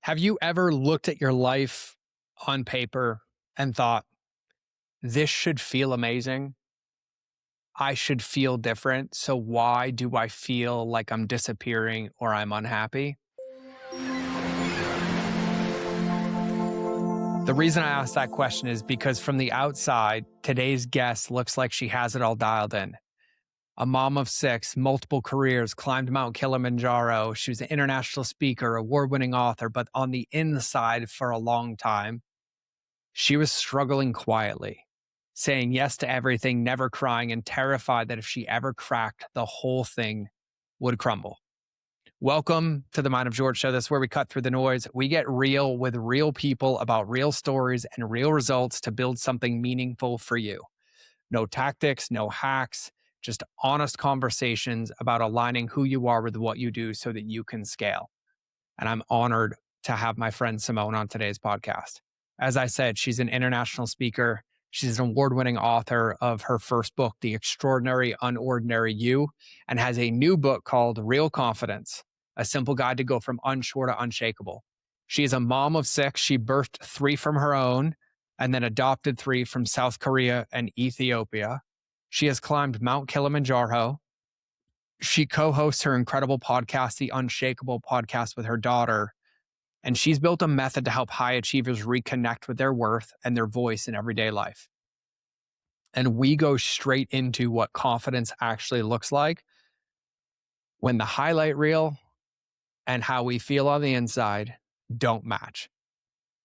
Have you ever looked at your life on paper and thought, this should feel amazing? I should feel different. So why do I feel like I'm disappearing or I'm unhappy? The reason I asked that question is because from the outside, today's guest looks like she has it all dialed in. A mom of six, multiple careers, climbed Mount Kilimanjaro. She was an international speaker, award-winning author, but on the inside for a long time, she was struggling quietly, saying yes to everything, never crying, and terrified that if she ever cracked, the whole thing would crumble. Welcome to the Mind of George show. This is where we cut through the noise. We get real with real people about real stories and real results to build something meaningful for you. No tactics, no hacks, just honest conversations about aligning who you are with what you do so that you can scale. And I'm honored to have my friend Simone on today's podcast. As I said, she's an international speaker. She's an award-winning author of her first book, The Extraordinary Unordinary You, and has a new book called Real Confidence, a simple guide to go from unsure to unshakable. She is a mom of six. She birthed three from her own and then adopted three from South Korea and Ethiopia. She has climbed Mount Kilimanjaro. She co-hosts her incredible podcast, The Unshakable Podcast, with her daughter. And she's built a method to help high achievers reconnect with their worth and their voice in everyday life. And we go straight into what confidence actually looks like when the highlight reel and how we feel on the inside don't match.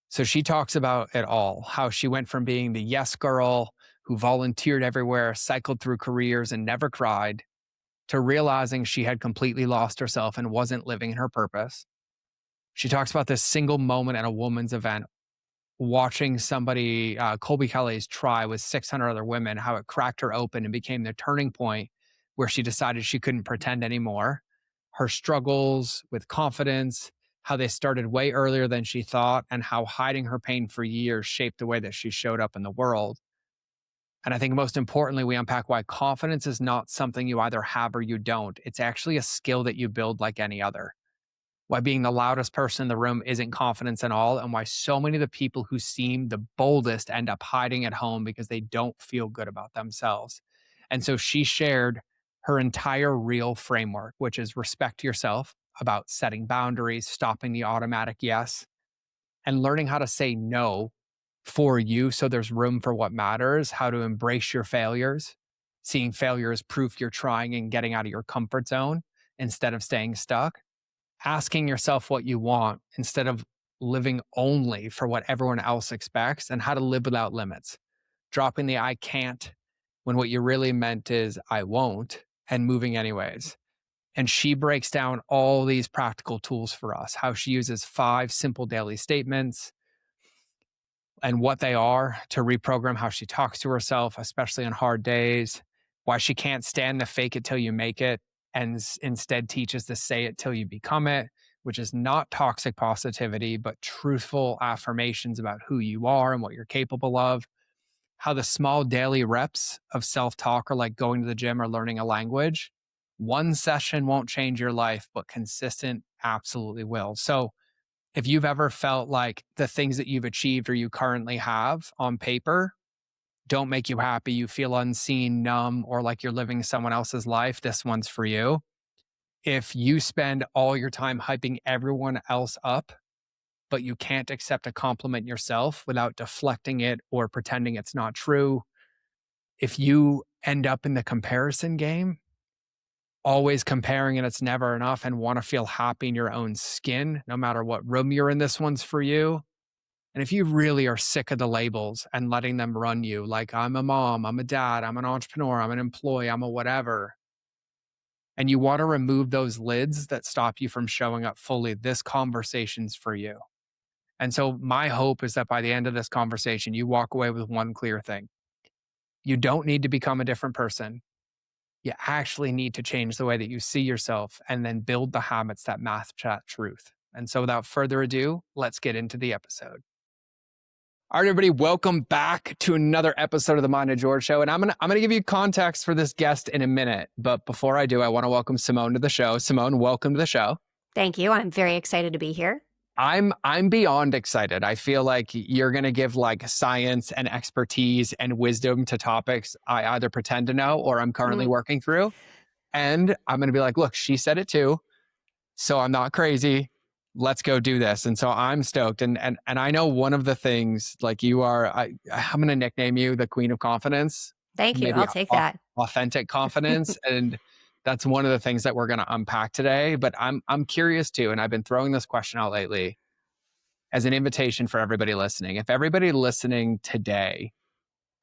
So she talks about it all, how she went from being the yes girl who volunteered everywhere, cycled through careers and never cried, to realizing she had completely lost herself and wasn't living in her purpose. She talks about this single moment at a women's event, watching somebody, Colby Kelly's try with 600 other women, how it cracked her open and became the turning point where she decided she couldn't pretend anymore. Her struggles with confidence, how they started way earlier than she thought, and how hiding her pain for years shaped the way that she showed up in the world. And I think most importantly, we unpack why confidence is not something you either have or you don't. It's actually a skill that you build like any other. Why being the loudest person in the room isn't confidence at all, and why so many of the people who seem the boldest end up hiding at home because they don't feel good about themselves. And so she shared her entire real framework, which is respect yourself, about setting boundaries, stopping the automatic yes, and learning how to say no for you so there's room for what matters, how to embrace your failures, seeing failure as proof you're trying and getting out of your comfort zone instead of staying stuck, asking yourself what you want instead of living only for what everyone else expects, and how to live without limits, dropping the I can't when what you really meant is I won't, and moving anyways. And she breaks down all these practical tools for us, how she uses 5 simple daily statements and what they are to reprogram how she talks to herself, especially on hard days, why she can't stand the fake it till you make it and instead teaches to say it till you become it, which is not toxic positivity, but truthful affirmations about who you are and what you're capable of. How the small daily reps of self-talk are like going to the gym or learning a language. One session won't change your life, but consistent absolutely will. So if you've ever felt like the things that you've achieved or you currently have on paper don't make you happy, you feel unseen, numb, or like you're living someone else's life, this one's for you. If you spend all your time hyping everyone else up, but you can't accept a compliment yourself without deflecting it or pretending it's not true, if you end up in the comparison game, always comparing and it's never enough, and want to feel happy in your own skin, no matter what room you're in, this one's for you. And if you really are sick of the labels and letting them run you, like I'm a mom, I'm a dad, I'm an entrepreneur, I'm an employee, I'm a whatever, and you want to remove those lids that stop you from showing up fully, this conversation's for you. And so my hope is that by the end of this conversation, you walk away with one clear thing. You don't need to become a different person. You actually need to change the way that you see yourself and then build the habits that match that truth. And so without further ado, let's get into the episode. All right, everybody, welcome back to another episode of the Mind of George show. And I'm gonna give you context for this guest in a minute. But before I do, I want to welcome Simone to the show. Simone, welcome to the show. Thank you. I'm very excited to be here. I'm beyond excited. I feel like you're going to give like science and expertise and wisdom to topics I either pretend to know or I'm currently Mm, working through. And I'm going to be like, look, she said it too. So I'm not crazy. Let's go do this. And so I'm stoked. And I know one of the things like you are, I'm going to nickname you the Queen of Confidence, thank you. maybe I'll take that. authentic confidence. And that's one of the things that we're going to unpack today. But I'm curious too. And I've been throwing this question out lately as an invitation for everybody listening. If everybody listening today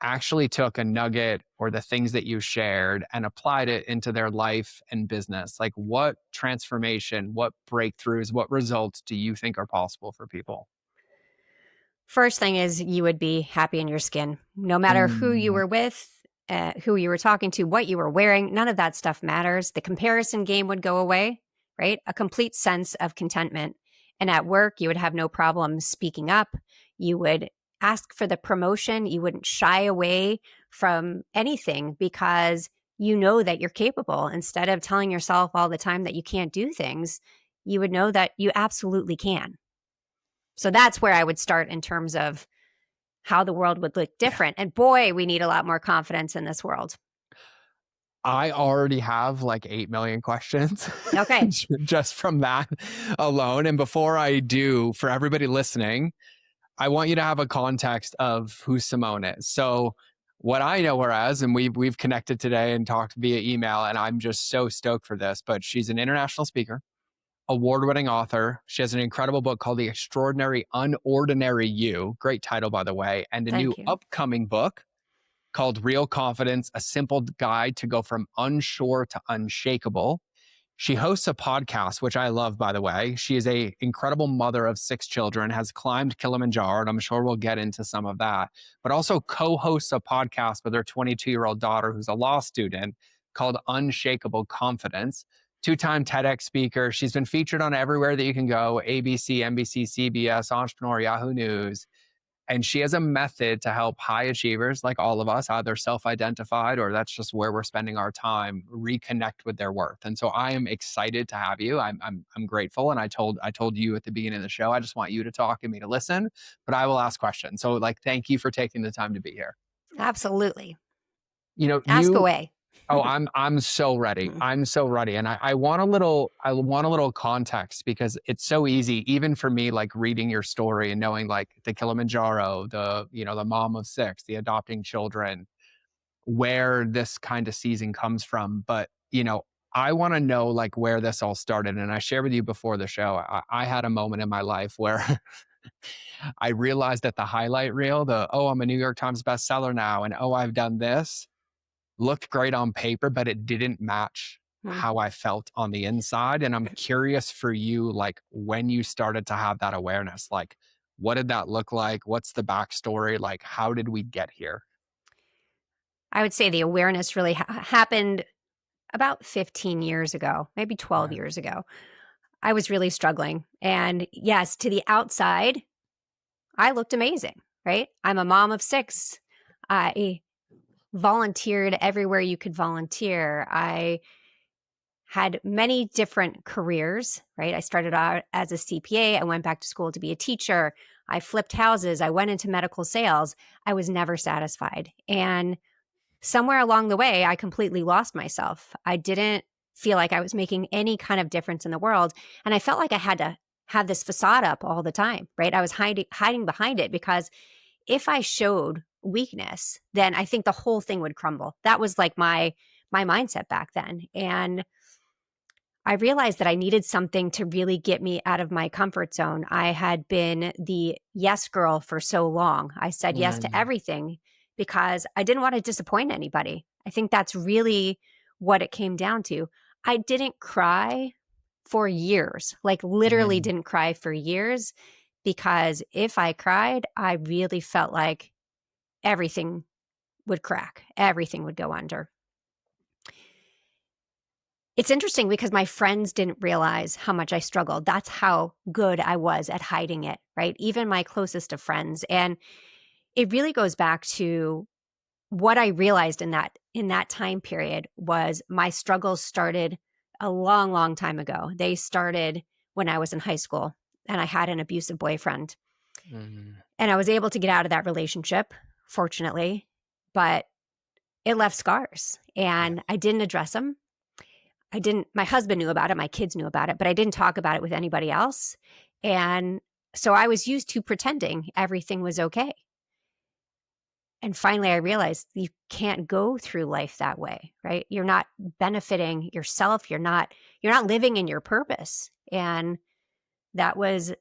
actually took a nugget or the things that you shared and applied it into their life and business, like what transformation, what breakthroughs, what results do you think are possible for people? First thing is you would be happy in your skin, no matter who you Mm, were with, who you were talking to, what you were wearing. None of that stuff matters. The comparison game would go away, right? A complete sense of contentment. And at work, you would have no problem speaking up. You would ask for the promotion. You wouldn't shy away from anything because you know that you're capable. Instead of telling yourself all the time that you can't do things, you would know that you absolutely can. So that's where I would start in terms of how the world would look yeah. different. And boy, we need a lot more confidence in this world. I already have like 8 million questions Okay. just from that alone. And before I do, for everybody listening, I want you to have a context of who Simone is. So what I know her as, and we've connected today and talked via email, and I'm just so stoked for this, but she's an international speaker, award-winning author. She has an incredible book called The Extraordinary Unordinary You. Great title, by the way, and a new Thank you. upcoming book called Real Confidence, a simple guide to go from unsure to unshakable. She hosts a podcast, which I love, by the way. She is a incredible mother of 6 children, has climbed Kilimanjaro, and I'm sure we'll get into some of that, but also co-hosts a podcast with her 22-year-old daughter, who's a law student, called Unshakable Confidence. Two-time TEDx speaker. She's been featured on everywhere that you can go: ABC, NBC, CBS, Entrepreneur, Yahoo News. And she has a method to help high achievers like all of us, either self identified or that's just where we're spending our time, reconnect with their worth. And so I am excited to have you. I'm grateful. And I told you at the beginning of the show, I just want you to talk and me to listen, but I will ask questions. So like, thank you for taking the time to be here. Absolutely. You know, Ask you away. Oh, I'm so ready. I'm so ready. And I want a little context because it's so easy, even for me, like reading your story and knowing like the Kilimanjaro, the mom of 6, the adopting children, where this kind of season comes from. But, I want to know like where this all started. And I shared with you before the show, I had a moment in my life where I realized that the highlight reel, oh, I'm a New York Times bestseller now, and oh, I've done this, looked great on paper, but it didn't match Hmm. how I felt on the inside. And I'm curious for you, like when you started to have that awareness, like what did that look like? What's the backstory? Like, how did we get here? I would say the awareness really happened about 15 years ago, maybe 12 Okay. years ago. I was really struggling. And yes, to the outside, I looked amazing, right? I'm a mom of 6. I volunteered everywhere you could volunteer. I had many different careers, right? I started out as a CPA. I went back to school to be a teacher. I flipped houses. I went into medical sales. I was never satisfied. And somewhere along the way, I completely lost myself. I didn't feel like I was making any kind of difference in the world. And I felt like I had to have this facade up all the time, right? I was hiding behind it because if I showed weakness, then I think the whole thing would crumble. That was like my mindset back then. And I realized that I needed something to really get me out of my comfort zone. I had been the yes girl for so long. I said yes to Mm, everything because I didn't want to disappoint anybody. I think that's really what it came down to. I didn't cry for years, like literally mm. didn't cry for years, because if I cried, I really felt like everything would crack, everything would go under. It's interesting because my friends didn't realize how much I struggled. That's how good I was at hiding it, right? Even my closest of friends. And it really goes back to what I realized in that time period was my struggles started a long, long time ago. They started when I was in high school. and I had an abusive boyfriend. Mm. And I was able to get out of that relationship, fortunately, but it left scars Yeah. and I didn't address them. My husband knew about it, my kids knew about it, but I didn't talk about it with anybody else. And so I was used to pretending everything was okay. And finally I realized you can't go through life that way, right? You're not benefiting yourself, you're not living in your purpose. And that was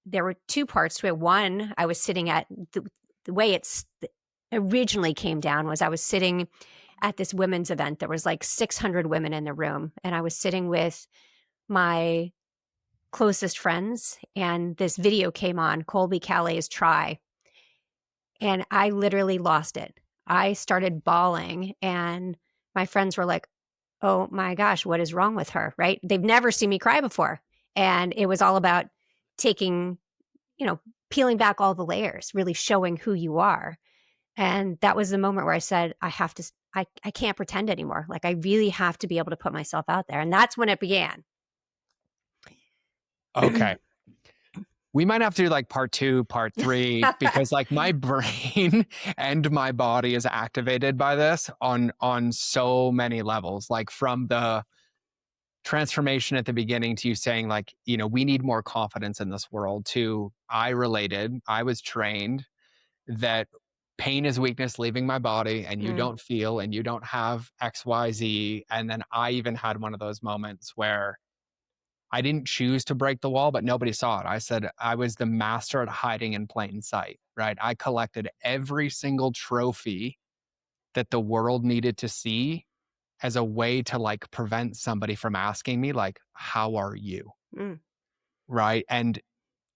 there were two parts to it. One, I was sitting at the way it's originally came down was I was sitting at this women's event. There was like 600 women in the room, and I was sitting with my closest friends, and this video came on, Colby Calais' Try, and I literally lost it. I started bawling, and my friends were like, "Oh my gosh, what is wrong with her?" Right? They've never seen me cry before, and it was all about taking, peeling back all the layers, really showing who you are. And that was the moment where I said, I can't pretend anymore. Like, I really have to be able to put myself out there. And that's when it began. Okay. We might have to do like part 2, part 3, because like my brain and my body is activated by this on so many levels, like from the transformation at the beginning to you saying like, we need more confidence in this world, to I was trained that pain is weakness leaving my body, and you don't feel and you don't have XYZ. And then I even had one of those moments where I didn't choose to break the wall, but nobody saw it. I said I was the master at hiding in plain sight, right? I collected every single trophy that the world needed to see as a way to like prevent somebody from asking me like, how are you? Mm, Right. And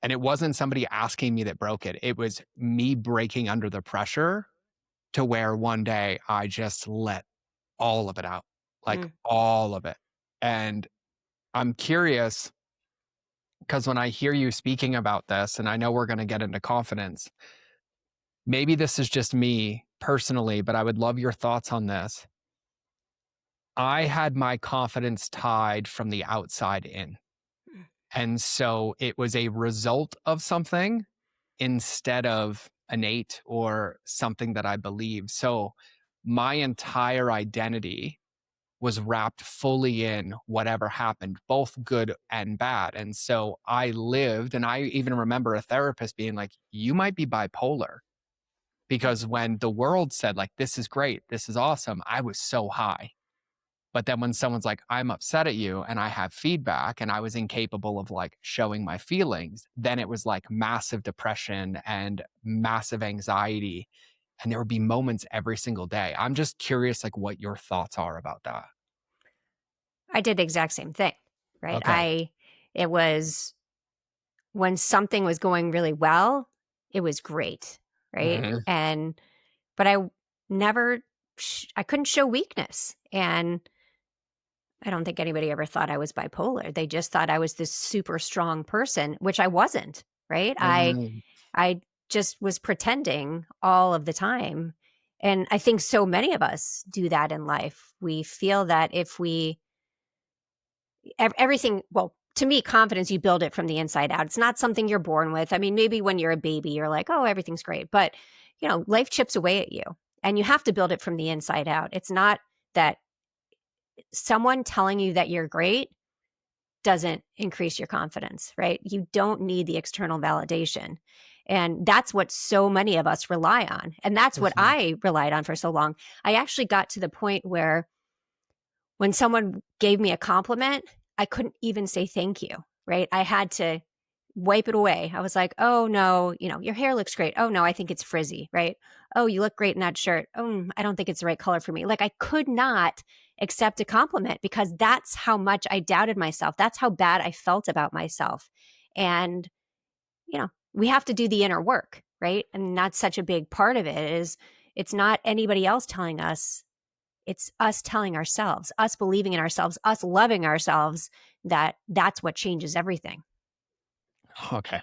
it wasn't somebody asking me that broke it. It was me breaking under the pressure, to where one day I just let all of it out, like mm. all of it. And I'm curious, because when I hear you speaking about this, and I know we're going to get into confidence, maybe this is just me personally, but I would love your thoughts on this. I had my confidence tied from the outside in. And so it was a result of something instead of innate or something that I believe. So my entire identity was wrapped fully in whatever happened, both good and bad. And so I lived, and I even remember a therapist being like, you might be bipolar. Because when the world said, like, this is great, this is awesome, I was so high. But then when someone's like, I'm upset at you and I have feedback, and I was incapable of like showing my feelings, then it was like massive depression and massive anxiety. And there would be moments every single day. I'm just curious, like, what your thoughts are about that. I did the exact same thing, right? Okay. It was when something was going really well, it was great, right? Mhm. But I never, I couldn't show weakness. And I don't think anybody ever thought I was bipolar. They just thought I was this super strong person, which I wasn't, right? Mhm. I just was pretending all of the time. And I think so many of us do that in life. We feel that if we everything, well, to me, confidence, you build it from the inside out. It's not something you're born with. I mean, maybe when you're a baby, you're like, oh, everything's great. But, life chips away at you and you have to build it from the inside out. It's not that someone telling you that you're great doesn't increase your confidence, right? You don't need the external validation. And that's what so many of us rely on. And that's what Mhm. I relied on for so long. I actually got to the point where when someone gave me a compliment, I couldn't even say thank you, right? I had to wipe it away. I was like, oh no, your hair looks great. Oh no, I think it's frizzy, right? Oh, you look great in that shirt. Oh, I don't think it's the right color for me. Like, I could not accept a compliment because that's how much I doubted myself. That's how bad I felt about myself. And, we have to do the inner work, right? And that's such a big part of it is it's not anybody else telling us, it's us telling ourselves, us believing in ourselves, us loving ourselves, that's what changes everything. Okay.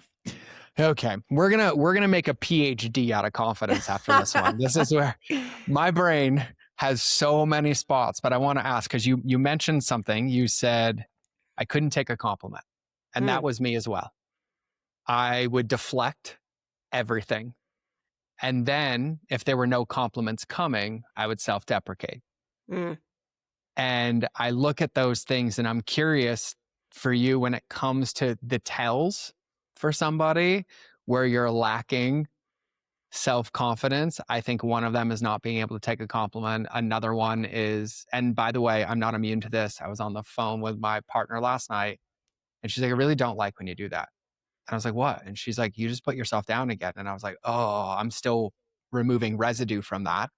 Okay. We're gonna make a PhD out of confidence after this one. This is where my brain has so many spots, but I want to ask, because you mentioned something. You said I couldn't take a compliment. And that Mm, was me as well. I would deflect everything. And then if there were no compliments coming, I would self-deprecate. Mm. And I look at those things and I'm curious for you when it comes to the tells for somebody where you're lacking self-confidence. I think one of them is not being able to take a compliment. Another one is, and by the way, I'm not immune to this. I was on the phone with my partner last night and she's like, I really don't like when you do that. And I was like, what? And she's like, you just put yourself down again. And I was like, oh, I'm still removing residue from that,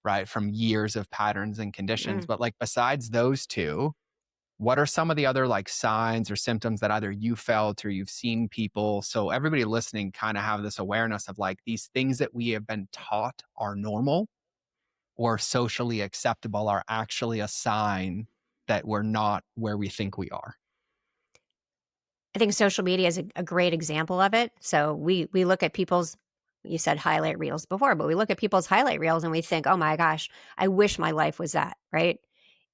right? From years of patterns and conditions. Mm. But like, besides those two, what are some of the other like signs or symptoms that either you felt or you've seen people? So everybody listening kind of have this awareness of like these things that we have been taught are normal or socially acceptable are actually a sign that we're not where we think we are. I think social media is a great example of it. So we look at people's, you said highlight reels before, but we look at people's highlight reels and we think, oh my gosh, I wish my life was that, right?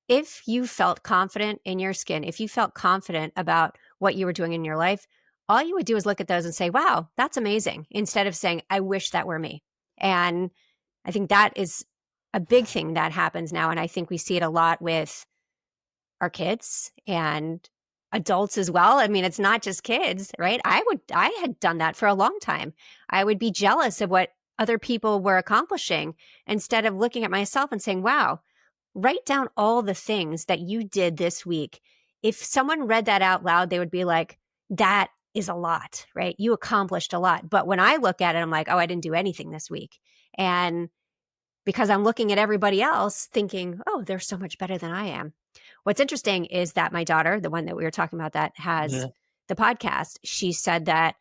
If you felt confident in your skin, if you felt confident about what you were doing in your life, all you would do is look at those and say, wow, that's amazing, instead of saying, I wish that were me. And I think that is a big thing that happens now. And I think we see it a lot with our kids and adults as well. I mean, it's not just kids, right? I had done that for a long time. I would be jealous of what other people were accomplishing instead of looking at myself and saying, wow, write down all the things that you did this week. If someone read that out loud, they would be like, that is a lot, right? You accomplished a lot. But when I look at it, I'm like, oh, I didn't do anything this week. And because I'm looking at everybody else thinking, oh, they're so much better than I am. What's interesting is that my daughter, the one that we were talking about that has Yeah. the podcast, she said that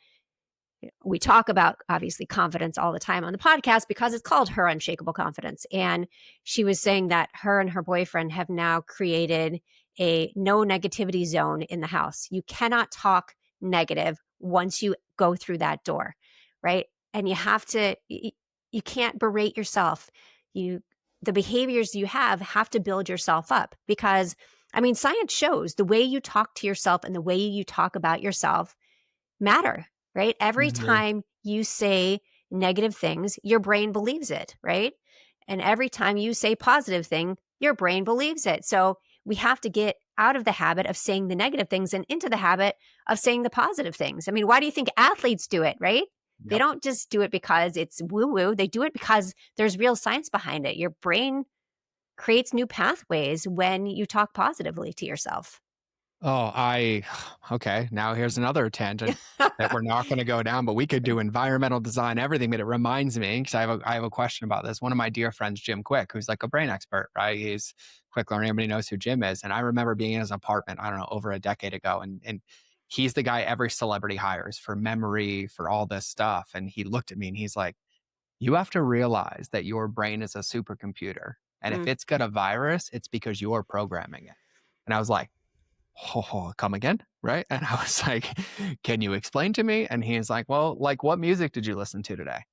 we talk about obviously confidence all the time on the podcast because it's called Her Unshakable Confidence. And she was saying that her and her boyfriend have now created a no negativity zone in the house. You cannot talk negative once you go through that door, right? And you have to, you can't berate yourself. The behaviors you have to build yourself up because, I mean, science shows the way you talk to yourself and the way you talk about yourself matter, right? Every Mhm. time you say negative things, your brain believes it, right? And every time you say positive thing, your brain believes it. So we have to get out of the habit of saying the negative things and into the habit of saying the positive things. I mean, why do you think athletes do it, right? They Yep. don't just do it because it's woo woo. They do it because there's real science behind it. Your brain creates new pathways when you talk positively to yourself. Oh, okay. Now here's another tangent that we're not going to go down, but we could do environmental design, everything. But it reminds me, because I have a question about this. One of my dear friends, Jim Quick, who's like a brain expert, right? He's quick learning. Everybody knows who Jim is. And I remember being in his apartment, I don't know, over a decade ago. And he's the guy every celebrity hires for memory, for all this stuff. And he looked at me and he's like, you have to realize that your brain is a supercomputer. And if Mm. it's got a virus, it's because you're programming it. And I was like, oh, come again? Right. And I was like, can you explain to me? And he's like, well, like, what music did you listen to today?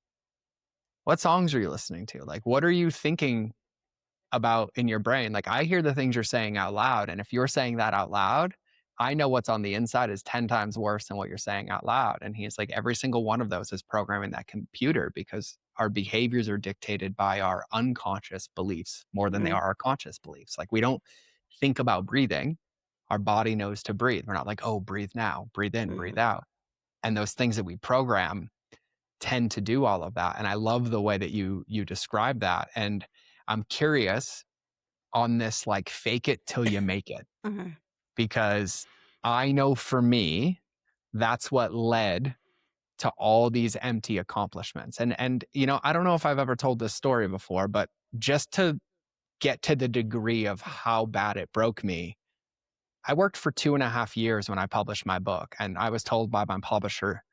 What songs are you listening to? Like, what are you thinking about in your brain? Like, I hear the things you're saying out loud. And if you're saying that out loud, I know what's on the inside is 10 times worse than what you're saying out loud. And he's like, every single one of those is programming that computer because our behaviors are dictated by our unconscious beliefs more than they Mm. are our conscious beliefs. Like, we don't think about breathing. Our body knows to breathe. We're not like, oh, breathe now, breathe in, breathe Mm. out. And those things that we program tend to do all of that. And I love the way that you describe that. And I'm curious on this like fake it till you make it, Mhm. because I know for me, that's what led to all these empty accomplishments. And you know, I don't know if I've ever told this story before, but just to get to the degree of how bad it broke me, I worked for 2.5 years when I published my book, and I was told by my publisher,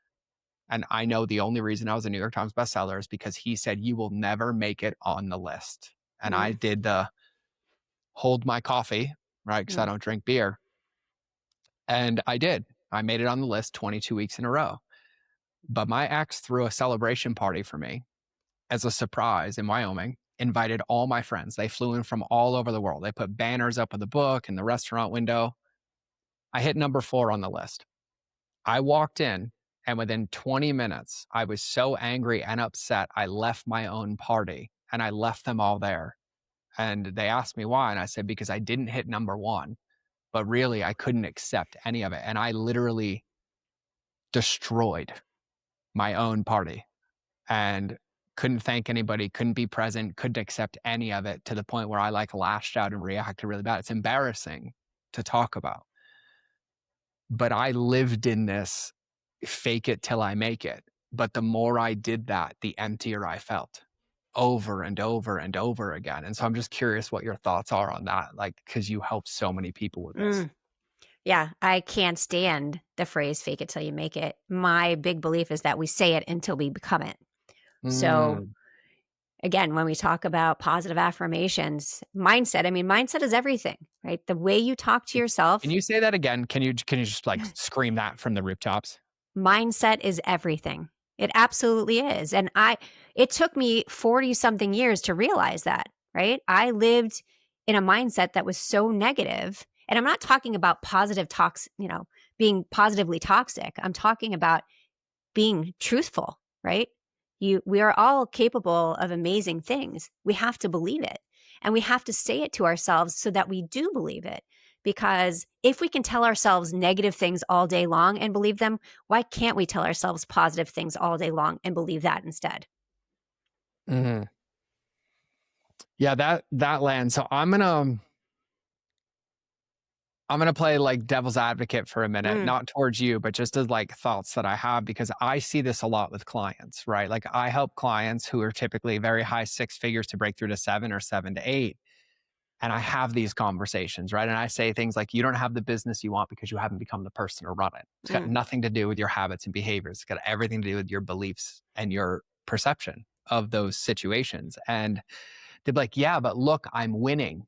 and I know the only reason I was a New York Times bestseller is because he said, you will never make it on the list. And I Mm. did the hold my coffee, right? Because I Mm. don't drink beer. And I did. I made it on the list 22 weeks in a row. But my ex threw a celebration party for me as a surprise in Wyoming, invited all my friends. They flew in from all over the world. They put banners up of the book in the restaurant window. I hit number 4 on the list. I walked in And within 20 minutes, I was so angry and upset, I left my own party and I left them all there. And they asked me why. And I said, because I didn't hit number one, but really I couldn't accept any of it. And I literally destroyed my own party and couldn't thank anybody, couldn't be present, couldn't accept any of it, to the point where I like lashed out and reacted really bad. It's embarrassing to talk about. But I lived in this fake it till I make it. But the more I did that, the emptier I felt, over and over and over again. And so I'm just curious what your thoughts are on that, like, because you help so many people with this. Yeah, I can't stand the phrase fake it till you make it. My big belief is that we say it until we become it. So again, when we talk about positive affirmations, mindset is everything, right? The way you talk to yourself. Can you say that again? Can you just like scream that from the rooftops? Mindset is everything. It absolutely is. And it took me 40 something years to realize that, right? I lived in a mindset that was so negative. And I'm not talking about positive being positively toxic. I'm talking about being truthful, right? We are all capable of amazing things. We have to believe it. And we have to say it to ourselves so that we do believe it. Because if we can tell ourselves negative things all day long and believe them, why can't we tell ourselves positive things all day long and believe that instead? Yeah, that lands. So I'm gonna play like devil's advocate for a minute, not towards you, but just as like thoughts that I have, because I see this a lot with clients, right? Like I help clients who are typically very high six figures to break through to 7 or 7 to 8. And I have these conversations, right? And I say things like, you don't have the business you want because you haven't become the person to run it. It's got nothing to do with your habits and behaviors. It's got everything to do with your beliefs and your perception of those situations. And they'd be like, yeah, but look, I'm winning.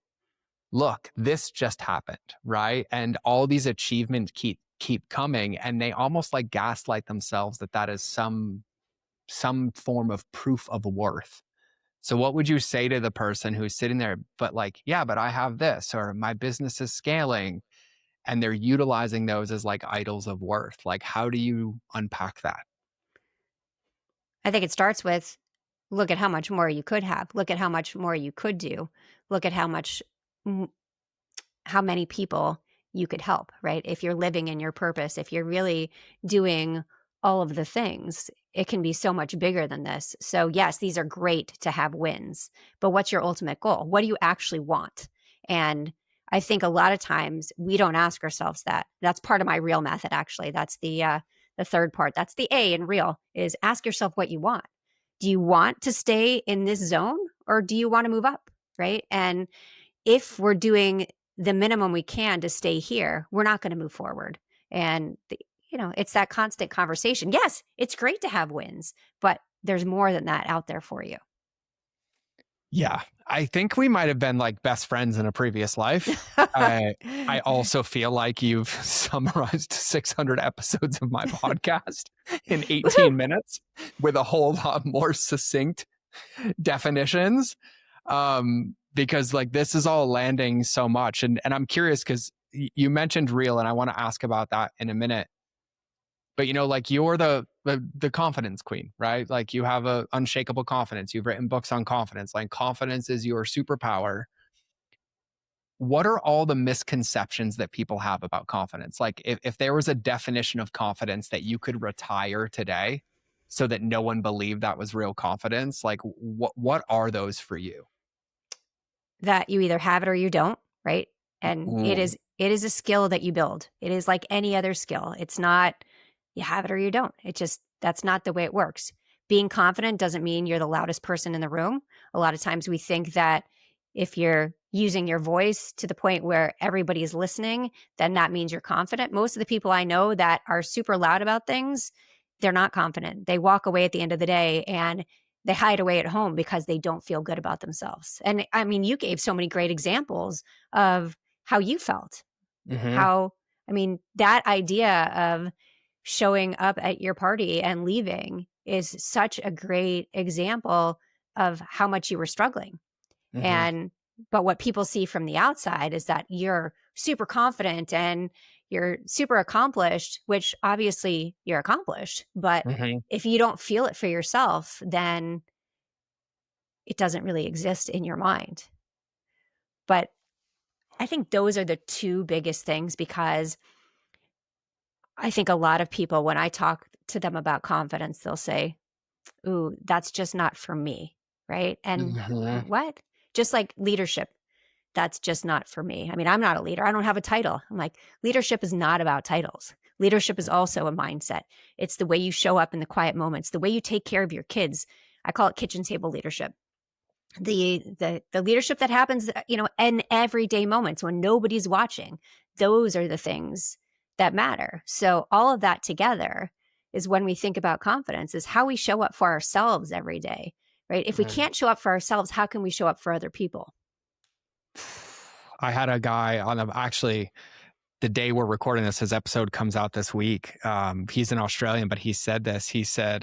Look, this just happened, right? And all these achievements keep coming, and they almost like gaslight themselves that is some form of proof of worth. So what would you say to the person who's sitting there, but like, yeah, but I have this, or my business is scaling, and they're utilizing those as like idols of worth? Like, how do you unpack that? I think it starts with look at how much more you could have. Look at how much more you could do. Look at how many people you could help, right? If you're living in your purpose, if you're really doing all of the things, it can be so much bigger than this. So yes, these are great to have wins, but what's your ultimate goal? What do you actually want? And I think a lot of times we don't ask ourselves that. That's part of my real method, actually. That's the third part. That's the A in real, is ask yourself what you want. Do you want to stay in this zone, or do you want to move up, right? And if we're doing the minimum we can to stay here, we're not going to move forward. And it's that constant conversation. Yes, it's great to have wins, but there's more than that out there for you. Yeah, I think we might have been like best friends in a previous life. I also feel like you've summarized 600 episodes of my podcast in 18 minutes with a whole lot more succinct definitions. Because like this is all landing so much. And I'm curious because you mentioned real, and I want to ask about that in a minute. But like you're the confidence queen, right? Like you have a unshakable confidence. You've written books on confidence. Like confidence is your superpower. What are all the misconceptions that people have about confidence? Like if there was a definition of confidence that you could retire today so that no one believed that was real confidence, like what are those for you? That you either have it or you don't, right? And it is a skill that you build. It is like any other skill. It's not you have it or you don't. It just that's not the way it works. Being confident doesn't mean you're the loudest person in the room. A lot of times we think that if you're using your voice to the point where everybody is listening, then that means you're confident. Most of the people I know that are super loud about things, they're not confident. They walk away at the end of the day and they hide away at home because they don't feel good about themselves. And I mean, you gave so many great examples of how you felt. That idea of showing up at your party and leaving is such a great example of how much you were struggling. But what people see from the outside is that you're super confident and you're super accomplished, which obviously you're accomplished, but Hmm. if you don't feel it for yourself, then it doesn't really exist in your mind. But I think those are the two biggest things, because I think a lot of people, when I talk to them about confidence, they'll say, "Ooh, that's just not for me." Right? And Hmm. what? Just like leadership, that's just not for me. I mean, I'm not a leader. I don't have a title. I'm like, leadership is not about titles. Leadership is also a mindset. It's the way you show up in the quiet moments, the way you take care of your kids. I call it kitchen table leadership. The leadership that happens, in everyday moments when nobody's watching. Those are the things that matter. So all of that together is when we think about confidence, is how we show up for ourselves every day, right? If we can't show up for ourselves, how can we show up for other people? I had a guy on actually the day we're recording this, his episode comes out this week. He's an Australian, but he said this. He said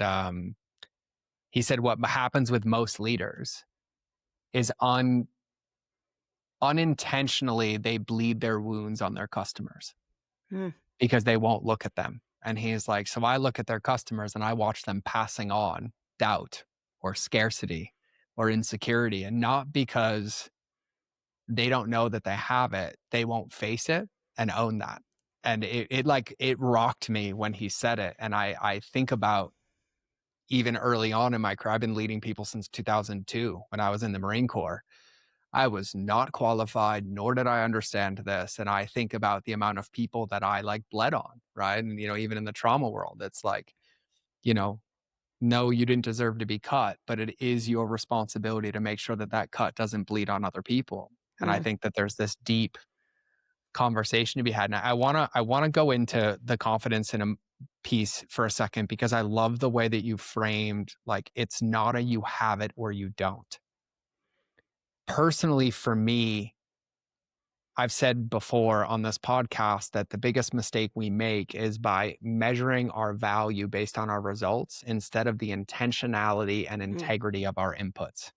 what happens with most leaders is unintentionally they bleed their wounds on their customers Mm, because they won't look at them. And he's like, so I look at their customers and I watch them passing on doubt or scarcity or insecurity, and not because they don't know that they have it, they won't face it and own that. And it rocked me when he said it. And I think about even early on in my career, I've been leading people since 2002 when I was in the Marine Corps. I was not qualified, nor did I understand this. And I think about the amount of people that I like bled on, right? And, even in the trauma world, it's like, you know, no, you didn't deserve to be cut, but it is your responsibility to make sure that that cut doesn't bleed on other people. And I mm. think that there's this deep conversation to be had. And I wanna go into the confidence in a piece for a second, because I love the way that you framed, like, it's not a you have it or you don't. Personally, for me, I've said before on this podcast that the biggest mistake we make is by measuring our value based on our results instead of the intentionality and Mm. integrity of our inputs,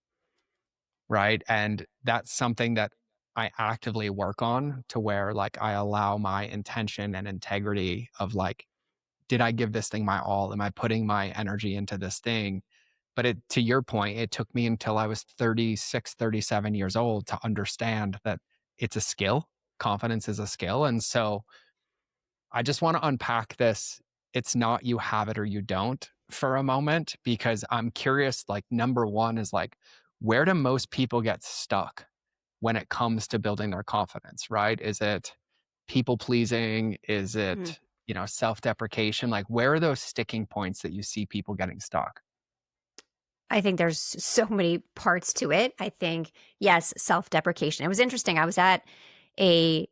right? And that's something that I actively work on, to where like I allow my intention and integrity of like, did I give this thing my all? Am I putting my energy into this thing? But to your point, it took me until I was 36, 37 years old to understand that it's a skill. Confidence is a skill. And so I just want to unpack this. It's not you have it or you don't for a moment, because I'm curious. Like, number one is like, where do most people get stuck when it comes to building their confidence, right? Is it people pleasing? Is Mm. it, self deprecation? Like, where are those sticking points that you see people getting stuck? I think there's so many parts to it. I think, yes, self-deprecation. It was interesting. I was at a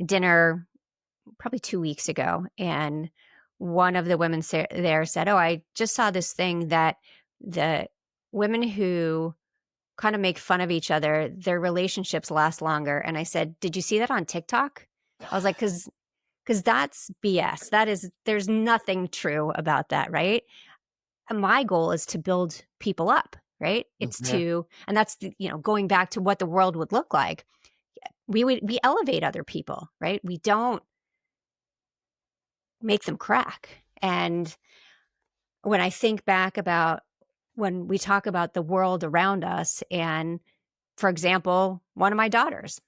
dinner probably 2 weeks ago, and one of the women there said, "Oh, I just saw this thing that the women who kind of make fun of each other, their relationships last longer." And I said, "Did you see that on TikTok?" I was like, "Because that's BS. There's nothing true about that, right?" And my goal is to build people up, right? It's Mhm. to, and that's going back to what the world would look like. We elevate other people, right? We don't make them crack. And when I think back about when we talk about the world around us, and for example, one of my daughters,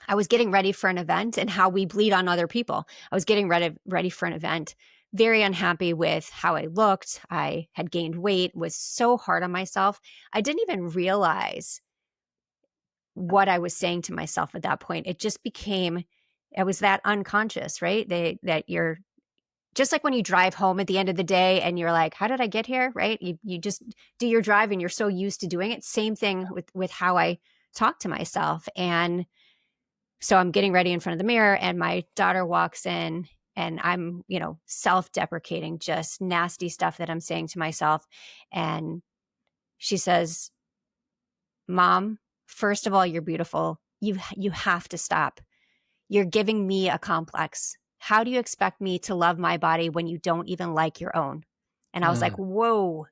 I was getting ready for an event, and how we bleed on other people. I was getting ready for an event, very unhappy with how I looked. I had gained weight, was so hard on myself. I didn't even realize what I was saying to myself at that point. It just became, it was that unconscious, right? That you're just like when you drive home at the end of the day and you're like, how did I get here? Right? You just do your drive and you're so used to doing it. Same thing with how I talk to myself. And so I'm getting ready in front of the mirror, and my daughter walks in, and I'm, self-deprecating, just nasty stuff that I'm saying to myself. And she says, "Mom, first of all, you're beautiful. You have to stop. You're giving me a complex. How do you expect me to love my body when you don't even like your own?" And I was like, Mm. whoa,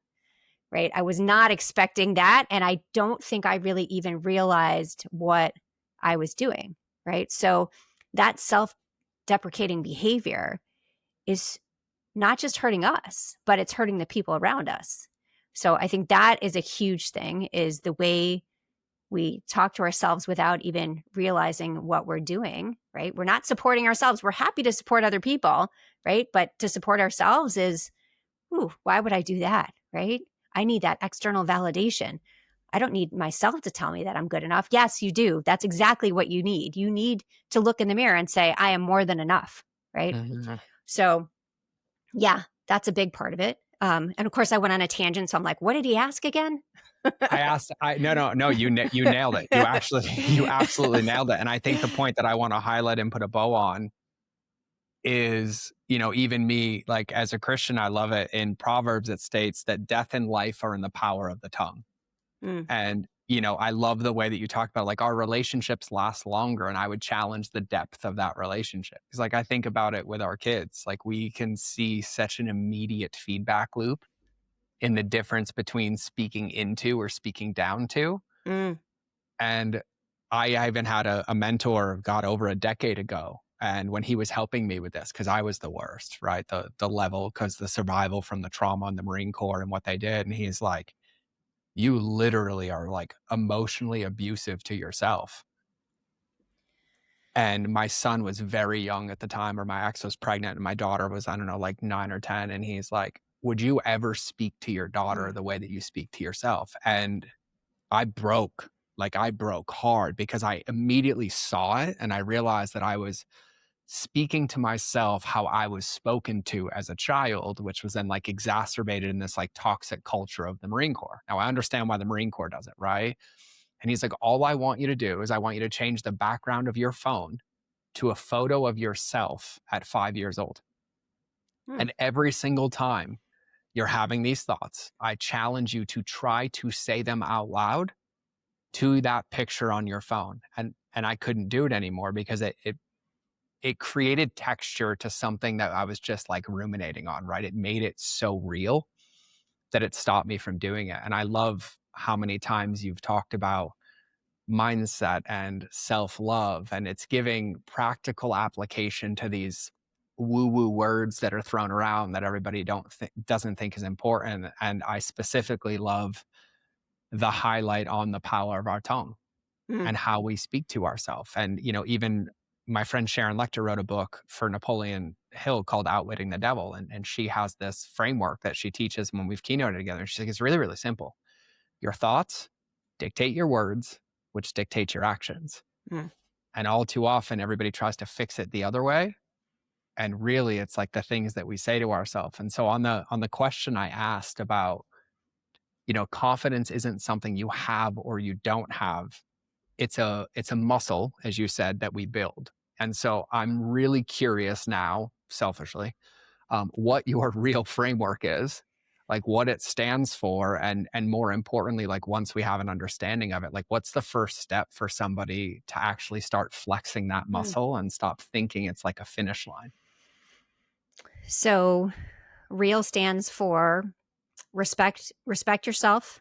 right? I was not expecting that. And I don't think I really even realized what I was doing, right? So that self-deprecating behavior is not just hurting us, but it's hurting the people around us. So I think that is a huge thing, is the way we talk to ourselves without even realizing what we're doing, right? We're not supporting ourselves. We're happy to support other people, right? But to support ourselves is, ooh, why would I do that, right? I need that external validation. I don't need myself to tell me that I'm good enough. Yes, you do. That's exactly what you need. You need to look in the mirror and say, I am more than enough, right? Mhm. So yeah, that's a big part of it. And of course I went on a tangent. So I'm like, what did he ask again? No, you nailed it. You actually, you absolutely nailed it. And I think the point that I want to highlight and put a bow on is, even me, like as a Christian, I love it. In Proverbs, it states that death and life are in the power of the tongue. Mm, And, I love the way that you talk about like our relationships last longer. And I would challenge the depth of that relationship. Because like I think about it with our kids, like we can see such an immediate feedback loop in the difference between speaking into or speaking down to. mm, And I even had a mentor, got over a decade ago. And when he was helping me with this, because I was the worst, right? The level, because the survival from the trauma in the Marine Corps and what they did. And he's like, you literally are like emotionally abusive to yourself. And my son was very young at the time, or my ex was pregnant, and my daughter was, I don't know, like 9 or 10. And he's like, would you ever speak to your daughter mm, the way that you speak to yourself? And I broke hard because I immediately saw it and I realized that I was speaking to myself how I was spoken to as a child, which was then like exacerbated in this like toxic culture of the Marine Corps. Now I understand why the Marine Corps does it, right? And he's like, all I want you to do is I want you to change the background of your phone to a photo of yourself at 5 years old. mm, And every single time you're having these thoughts, I challenge you to try to say them out loud to that picture on your phone. And I couldn't do it anymore because it created texture to something that I was just like ruminating on, right? It made it so real that it stopped me from doing it. And I love how many times you've talked about mindset and self-love, and it's giving practical application to these woo-woo words that are thrown around that everybody doesn't think is important. And I specifically love the highlight on the power of our tongue mm, and how we speak to ourselves. And, even my friend Sharon Lecter wrote a book for Napoleon Hill called Outwitting the Devil. And she has this framework that she teaches when we've keynoted together. And she's like, it's really, really simple. Your thoughts dictate your words, which dictate your actions. mm, And all too often, everybody tries to fix it the other way. And really, it's like the things that we say to ourselves. And so on the question I asked about, confidence isn't something you have or you don't have. It's a muscle, as you said, that we build. And so I'm really curious now, selfishly, what your real framework is, like what it stands for, and more importantly, like once we have an understanding of it, like what's the first step for somebody to actually start flexing that mm. muscle and stop thinking it's like a finish line. So REAL stands for respect yourself,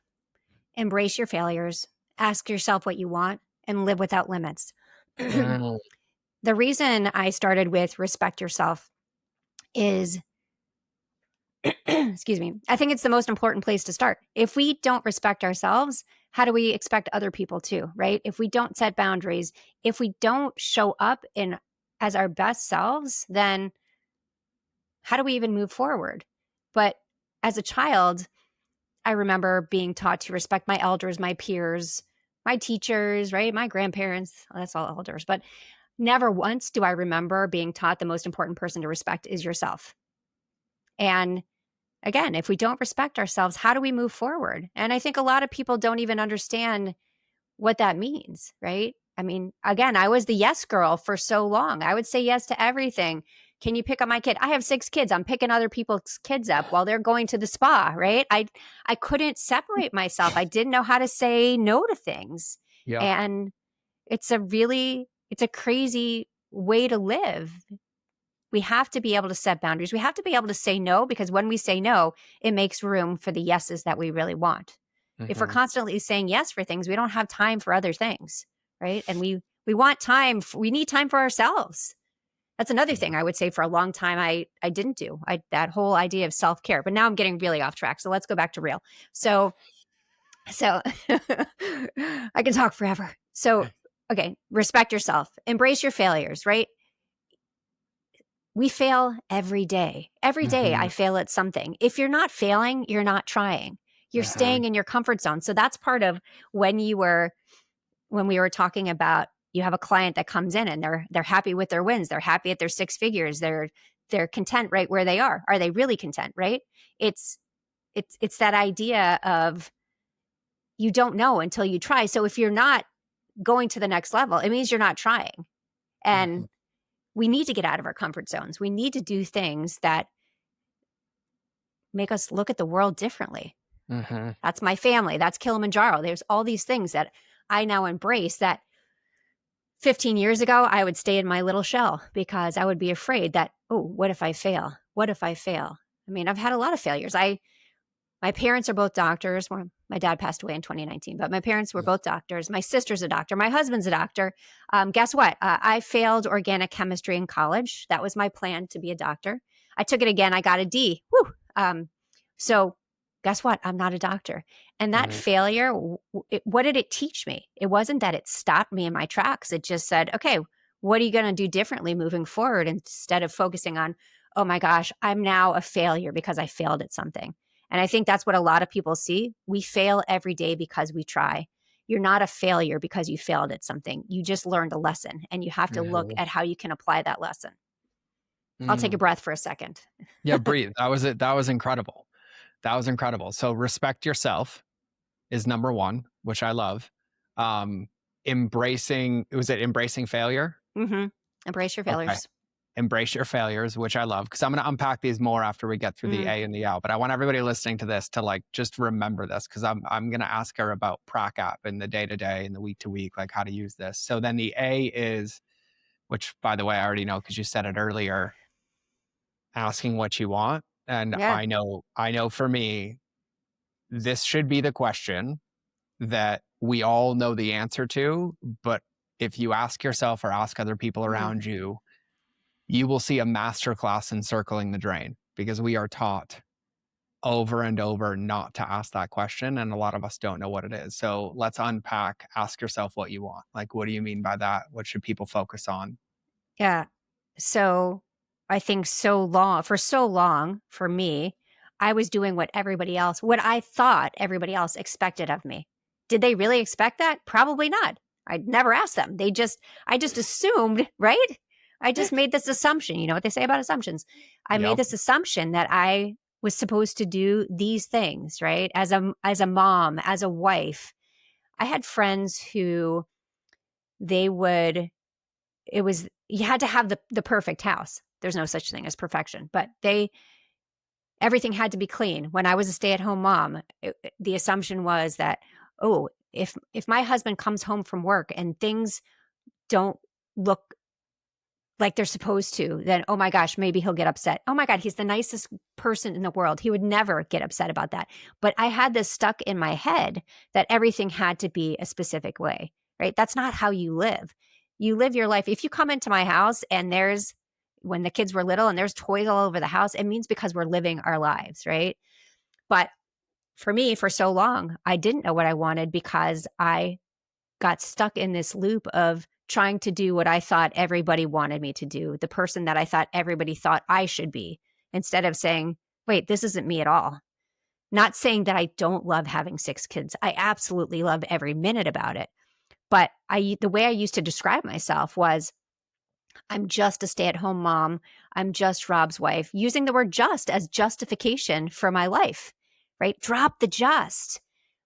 embrace your failures, ask yourself what you want, and live without limits. Mm, The reason I started with respect yourself is, excuse me, I think it's the most important place to start. If we don't respect ourselves, how do we expect other people to, right? If we don't set boundaries, if we don't show up in as our best selves, then how do we even move forward? But as a child, I remember being taught to respect my elders, my peers, my teachers, right? My grandparents. Well, that's all elders, but never once do I remember being taught the most important person to respect is yourself. And again, if we don't respect ourselves, how do we move forward? And I think a lot of people don't even understand what that means, right? I mean, again, I was the yes girl for so long. I would say yes to everything. Can you pick up my kid? I have 6 kids. I'm picking other people's kids up while they're going to the spa, right? I couldn't separate myself. I didn't know how to say no to things. yeah. And it's a crazy way to live. We have to be able to set boundaries. We have to be able to say no, because when we say no, it makes room for the yeses that we really want. If we're Hmm. constantly saying yes for things, we don't have time for other things, right? And we want time. We need time for ourselves. That's another thing I would say for a long time I didn't do. That whole idea of self-care. But now I'm getting really off track. So let's go back to real. So I can talk forever. So okay, respect yourself. Embrace your failures, right? We fail every day. Every day I Mhm. fail at something. If you're not failing, you're not trying. You're staying Mhm. in your comfort zone. So that's part of when we were talking about, you have a client that comes in and they're happy with their wins. They're happy at their six figures. They're content right where they are. Are they really content, right? It's it's that idea of you don't know until you try. So if you're not going to the next level, it means you're not trying. And Mhm. we need to get out of our comfort zones. We need to do things that make us look at the world differently. Mhm. That's my family. That's Kilimanjaro. There's all these things that I now embrace that 15 years ago, I would stay in my little shell because I would be afraid that, oh, what if I fail? What if I fail? I mean, I've had a lot of failures. My parents are both doctors. Well, my dad passed away in 2019, but my parents were both doctors. My sister's a doctor. My husband's a doctor. Guess what? I failed organic chemistry in college. That was my plan, to be a doctor. I took it again. I got a D. Whew. So guess what? I'm not a doctor. And that Mhm. failure, what did it teach me? It wasn't that it stopped me in my tracks. It just said, okay, what are you going to do differently moving forward, instead of focusing on, oh my gosh, I'm now a failure because I failed at something. And I think that's what a lot of people see. We fail every day because we try. You're not a failure because you failed at something. You just learned a lesson, and you have to look Mhm. at how you can apply that lesson. I'll take a Mm. breath for a second. Yeah, breathe. That was it. That was incredible. That was incredible. So respect yourself is number one, which I love. Um, embracing, was it embracing failure? Mm-hmm. Embrace your Okay. failures. Embrace your failures, which I love, because I'm going to unpack these more after we get through the Mm-hmm. A and the L. But I want everybody listening to this to like just remember this, because I'm going to ask her about Prac app and the day to day and the week to week, like how to use this. So then the A is, which by the way I already know because you said it earlier, asking what you want. And Yeah. I know for me, this should be the question that we all know the answer to, but if you ask yourself or ask other people Mm. around you, you will see a masterclass in circling the drain, because we are taught over and over not to ask that question. And a lot of us don't know what it is. So let's unpack, ask yourself what you want. Like, what do you mean by that? What should people focus on? Yeah. So I think so long for me, I was doing what I thought everybody else expected of me. Did they really expect that? Probably not. I'd never asked them. I just assumed, right? I just made this assumption. You know what they say about assumptions? I made Yep. this assumption that I was supposed to do these things, right? As a mom, as a wife. I had friends who they would it was you had to have the perfect house. There's no such thing as perfection, but everything had to be clean. When I was a stay-at-home mom, the assumption was that, oh, if my husband comes home from work and things don't look like they're supposed to, then oh my gosh, maybe he'll get upset. Oh my God, he's the nicest person in the world. He would never get upset about that. But I had this stuck in my head that everything had to be a specific way, right? That's not how you live. You live your life. If you come into my house and when the kids were little and there's toys all over the house, it means because we're living our lives, right? But for me, for so long, I didn't know what I wanted because I got stuck in this loop of trying to do what I thought everybody wanted me to do, the person that I thought everybody thought I should be, instead of saying, wait, this isn't me at all. Not saying that I don't love having six kids. I absolutely love every minute about it. But the way I used to describe myself was, I'm just a stay at home mom. I'm just Rob's wife, using the word just as justification for my life, right? Drop the just.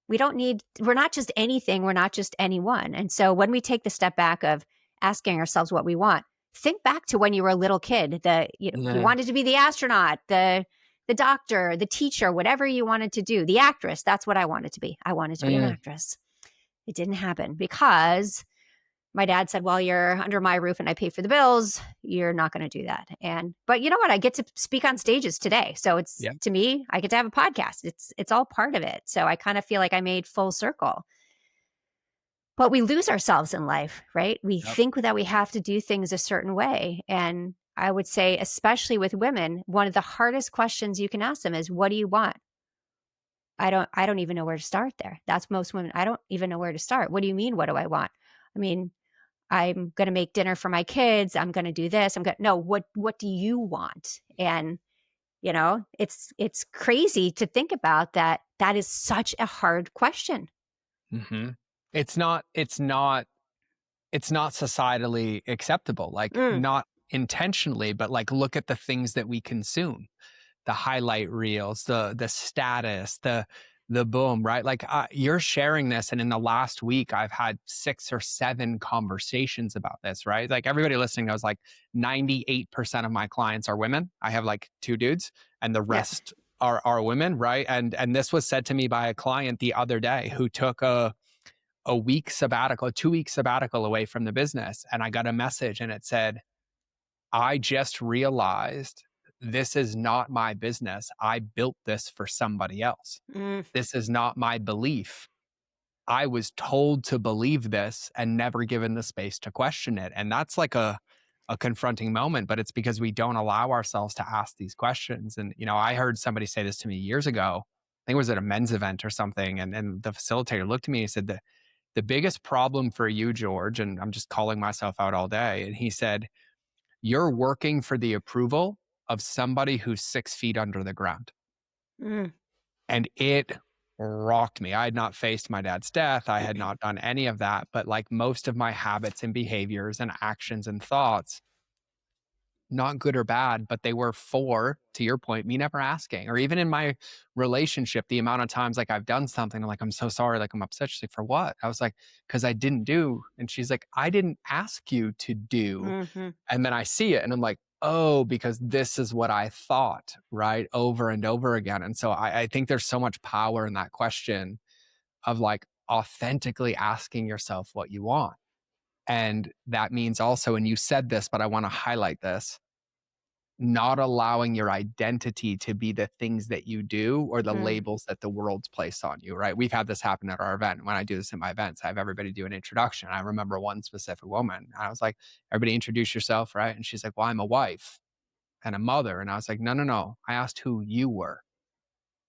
We're not just anything, we're not just anyone. And so when we take the step back of asking ourselves what we want, think back to when you were a little kid, you Mhm. wanted to be the astronaut, the doctor, the teacher, whatever you wanted to do, the actress. That's what I wanted to be. I wanted to be an Mhm. actress. It didn't happen because my dad said, well, you're under my roof and I pay for the bills. You're not going to do that. But you know what? I get to speak on stages today. So Yep. to me, I get to have a podcast. It's all part of it. So I kind of feel like I made full circle. But we lose ourselves in life, right? We Yep. think that we have to do things a certain way. And I would say, especially with women, one of the hardest questions you can ask them is, "What do you want?" I don't even know where to start there. That's most women. I don't even know where to start. What do you mean, what do I want? I mean, I'm gonna make dinner for my kids. I'm gonna do this. I'm gonna no, what do you want? And, it's crazy to think about that. That is such a hard question. Hmm. It's not societally acceptable, like Mm, not intentionally, but like look at the things that we consume, the highlight reels, the status, the boom, right? Like you're sharing this, and in the last week, I've had 6 or 7 conversations about this, right? Like everybody listening knows, like 98% of my clients are women. I have like 2 dudes, and the yeah. rest are women, right? And this was said to me by a client the other day who took a week sabbatical, a 2 week sabbatical away from the business, and I got a message, and it said, I just realized this is not my business. I built this for somebody else. Mm, This is not my belief. I was told to believe this and never given the space to question it. And that's like a confronting moment, but it's because we don't allow ourselves to ask these questions. And, I heard somebody say this to me years ago. I think it was at a men's event or something. And the facilitator looked at me and he said, the biggest problem for you, George, and I'm just calling myself out all day. And he said, you're working for the approval of somebody who's 6 feet under the ground. mm. And it rocked me. I had not faced my dad's death. I had not done any of that. But like most of my habits and behaviors and actions and thoughts, not good or bad, but they were for, to your point, me never asking. Or even in my relationship, the amount of times like I've done something, I'm like, I'm so sorry, like I'm upset. She's like, for what? I was like, because I didn't do. And she's like, I didn't ask you to do. Mhm. And then I see it and I'm like, oh, because this is what I thought, right? Over and over again. And so I think there's so much power in that question of like authentically asking yourself what you want. And that means also, and you said this, but I want to highlight this, not allowing your identity to be the things that you do or the Mm. labels that the world's placed on you, right? We've had this happen at our event. When I do this in my events, I have everybody do an introduction. I remember one specific woman. I was like, everybody introduce yourself, right? And she's like, well, I'm a wife and a mother. And I was like, no, no, no. I asked who you were.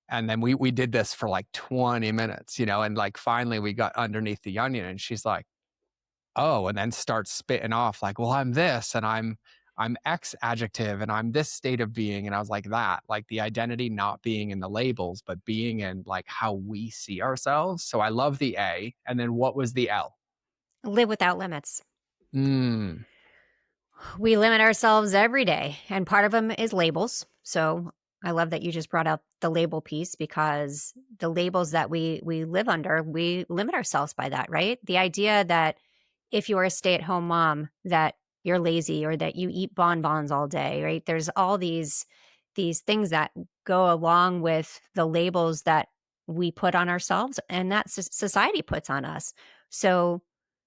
And then we did this for like 20 minutes, and like finally we got underneath the onion and she's like, oh, and then starts spitting off like, well, I'm this and I'm X adjective and I'm this state of being. And I was like the identity not being in the labels, but being in like how we see ourselves. So I love the A. And then what was the L? Live without limits. Mm, We limit ourselves every day, and part of them is labels. So I love that you just brought up the label piece because the labels that we live under, we limit ourselves by that, right? The idea that if you are a stay-at-home mom, that you're lazy or that you eat bonbons all day, right? There's all these things that go along with the labels that we put on ourselves and that society puts on us. So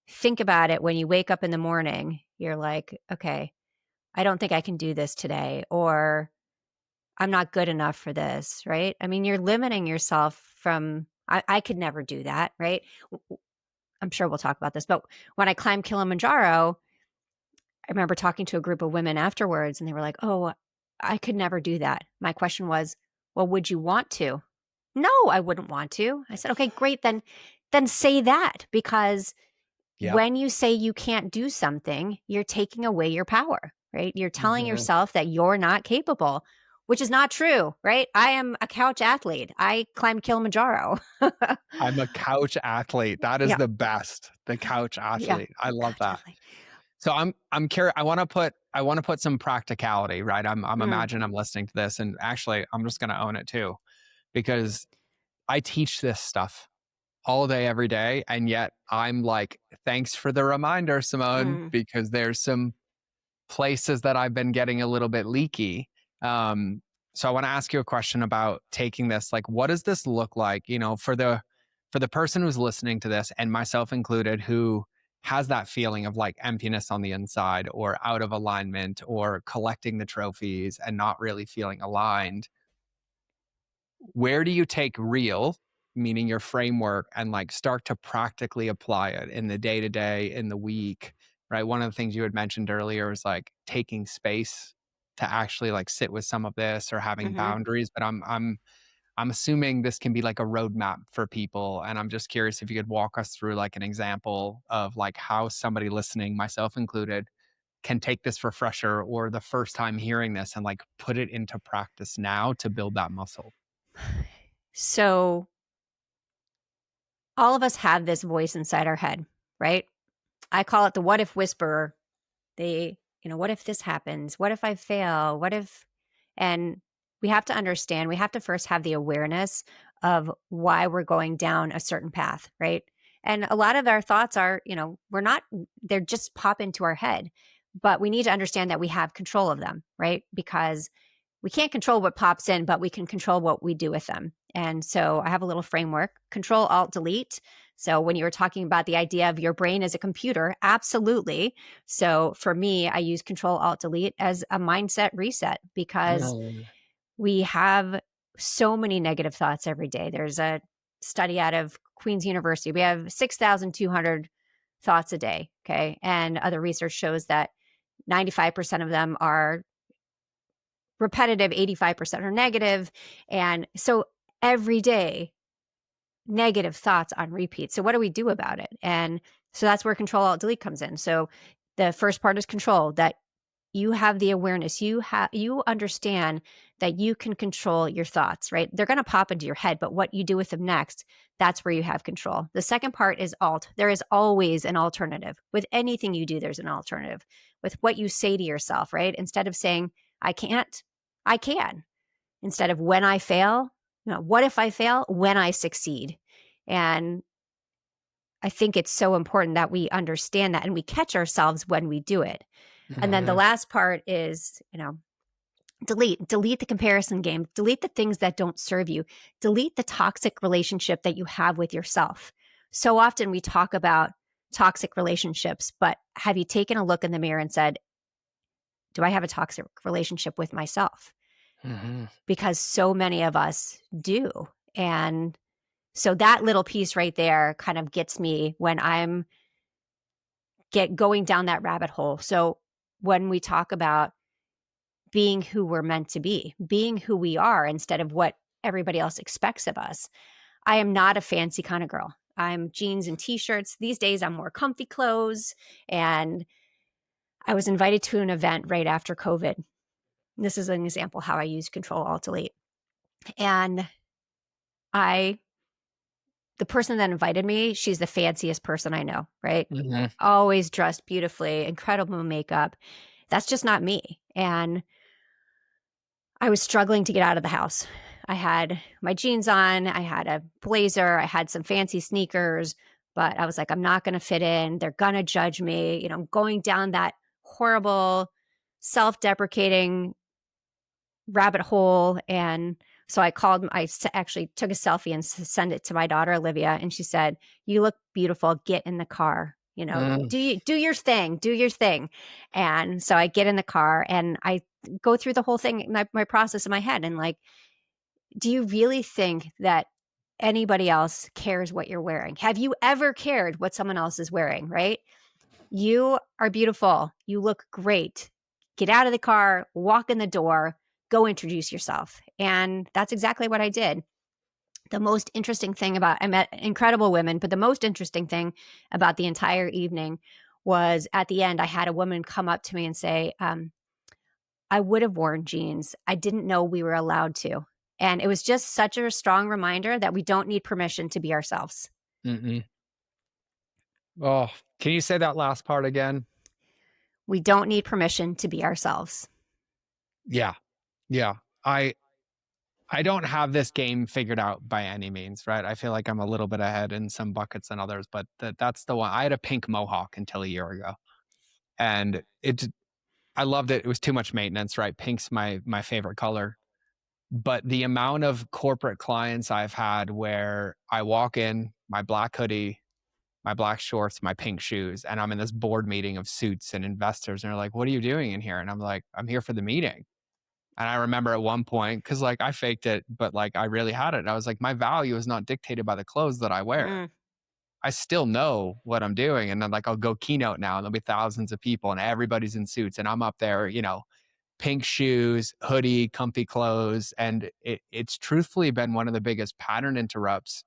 think about it when you wake up in the morning, you're like, okay, I don't think I can do this today, or I'm not good enough for this, right? I mean, you're limiting yourself from, I could never do that, right? I'm sure we'll talk about this, but when I climbed Kilimanjaro, I remember talking to a group of women afterwards and they were like, oh, I could never do that. My question was, well, would you want to? No, I wouldn't want to. I said, okay, great. Then say that because yep. when you say you can't do something, you're taking away your power, right? You're telling Mhm. yourself that you're not capable, which is not true, right? I am a couch athlete. I climbed Kilimanjaro. I'm a couch athlete. That is Yeah. the best. The couch Yeah. athlete. I love Couch that. athlete. So I'm curious. I want to put some practicality, right? I'm Mm, imagining I'm listening to this, and actually, I'm just going to own it too, because I teach this stuff all day, every day, and yet I'm like, thanks for the reminder, Simone, mm, because there's some places that I've been getting a little bit leaky. Um, so I want to ask you a question about taking this. Like, what does this look like? For the person who's listening to this, and myself included, who has that feeling of like emptiness on the inside, or out of alignment, or collecting the trophies and not really feeling aligned. Where do you take real, meaning your framework, and like start to practically apply it in the day to day, in the week? right? One of the things you had mentioned earlier was like taking space to actually like sit with some of this or having Hmm. boundaries. But I'm assuming this can be like a roadmap for people. And I'm just curious if you could walk us through like an example of like how somebody listening, myself included, can take this refresher or the first time hearing this and like put it into practice now to build that muscle. So all of us have this voice inside our head, right? I call it the what if whisperer. The, what if this happens? What if I fail? What if, and we have to understand, we have to first have the awareness of why we're going down a certain path, right? And a lot of our thoughts are, we're not, they're just pop into our head, but we need to understand that we have control of them, right? Because we can't control what pops in, but we can control what we do with them. And so I have a little framework: Control, Alt, Delete. So when you were talking about the idea of your brain as a computer, absolutely. So for me, I use Control, Alt, Delete as a mindset reset, because Mm. we have so many negative thoughts every day. There's a study out of Queen's University. We have 6,200 thoughts a day. Okay. And other research shows that 95% of them are repetitive, 85% are negative. And so every day, negative thoughts on repeat. So what do we do about it? And so that's where Control Alt Delete comes in. So the first part is control, that you have the awareness, you understand that you can control your thoughts, right? They're going to pop into your head, but what you do with them next, that's where you have control. The second part is alt. There is always an alternative. With anything you do, there's an alternative. With what you say to yourself, right? Instead of saying I can't, I can. Instead of when I fail, what if I fail? When I succeed. And I think it's so important that we understand that and we catch ourselves when we do it. And then the Mhm. last part is, delete the comparison game, delete the things that don't serve you, delete the toxic relationship that you have with yourself. So often we talk about toxic relationships, but have you taken a look in the mirror and said, do I have a toxic relationship with myself? Mhm. Because so many of us do. And so that little piece right there kind of gets me when I'm get going down that rabbit hole. So when we talk about being who we're meant to be, being who we are instead of what everybody else expects of us. I am not a fancy kind of girl. I'm jeans and t-shirts. These days I'm more comfy clothes. And I was invited to an event right after COVID. This is an example how I use Control Alt Delete. And I the person that invited me, she's the fanciest person I know, right? Mhm. Always dressed beautifully, incredible makeup. That's just not me. And I was struggling to get out of the house. I had my jeans on, I had a blazer, I had some fancy sneakers, but I was like, I'm not going to fit in. They're going to judge me. Going down that horrible, self deprecating rabbit hole. And so actually took a selfie and sent it to my daughter, Olivia. And she said, "You look beautiful. Get in the car. Mm. Do your thing, do your thing." And so I get in the car and I go through the whole thing, my process in my head. And like, do you really think that anybody else cares what you're wearing? Have you ever cared what someone else is wearing? Right? You are beautiful. You look great. Get out of the car, walk in the door, go introduce yourself. And that's exactly what I did. The most interesting thing I met incredible women, but the most interesting thing about the entire evening was at the end, I had a woman come up to me and say, I would have worn jeans. I didn't know we were allowed to. And it was just such a strong reminder that we don't need permission to be ourselves. Mm-mm. Oh, can you say that last part again? We don't need permission to be ourselves. Yeah. Yeah. I I don't have this game figured out by any means, right? I feel like I'm a little bit ahead in some buckets than others, but that's the one. I had a pink mohawk until a year ago, and I loved it. It was too much maintenance, right? Pink's my favorite color, but the amount of corporate clients I've had where I walk in, my black hoodie, my black shorts, my pink shoes, and I'm in this board meeting of suits and investors, and they're like, "What are you doing in here?" And I'm like, "I'm here for the meeting." And I remember at one point, because like I faked it, but like I really had it. I was like, my value is not dictated by the clothes that I wear. Mm, I still know what I'm doing. And then like, I'll go keynote now and there'll be thousands of people and everybody's in suits and I'm up there, pink shoes, hoodie, comfy clothes. And it's truthfully been one of the biggest pattern interrupts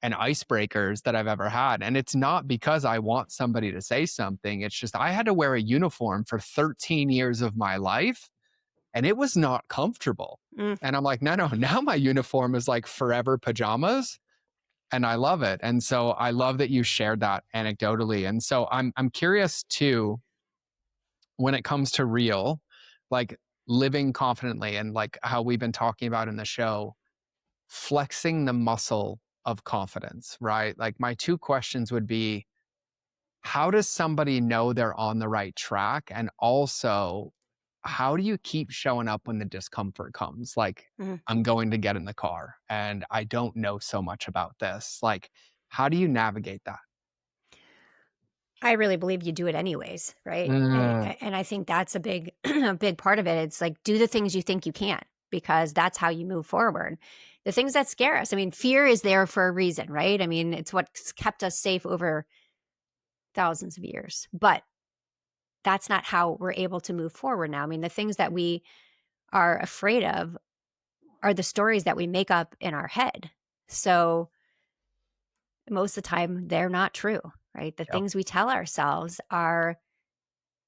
and icebreakers that I've ever had. And it's not because I want somebody to say something. It's just I had to wear a uniform for 13 years of my life and it was not comfortable. Mm. And I'm like, no, now my uniform is like forever pajamas and I love it. And so I love that you shared that anecdotally. And so I'm curious too, when it comes to real, like living confidently and like how we've been talking about in the show, flexing the muscle of confidence, right? Like my two questions would be, how does somebody know they're on the right track? And also, how do you keep showing up when the discomfort comes? Like, Mhm. I'm going to get in the car and I don't know so much about this. Like, how do you navigate that? I really believe you do it anyways, right? Mm, And I think that's a big a big part of it. It's like do the things you think you can because that's how you move forward. The things that scare us. I mean, fear is there for a reason, right? I mean, it's what's kept us safe over thousands of years. But that's not how we're able to move forward now. I mean, the things that we are afraid of are the stories that we make up in our head. So most of the time they're not true, right? The yep. things we tell ourselves are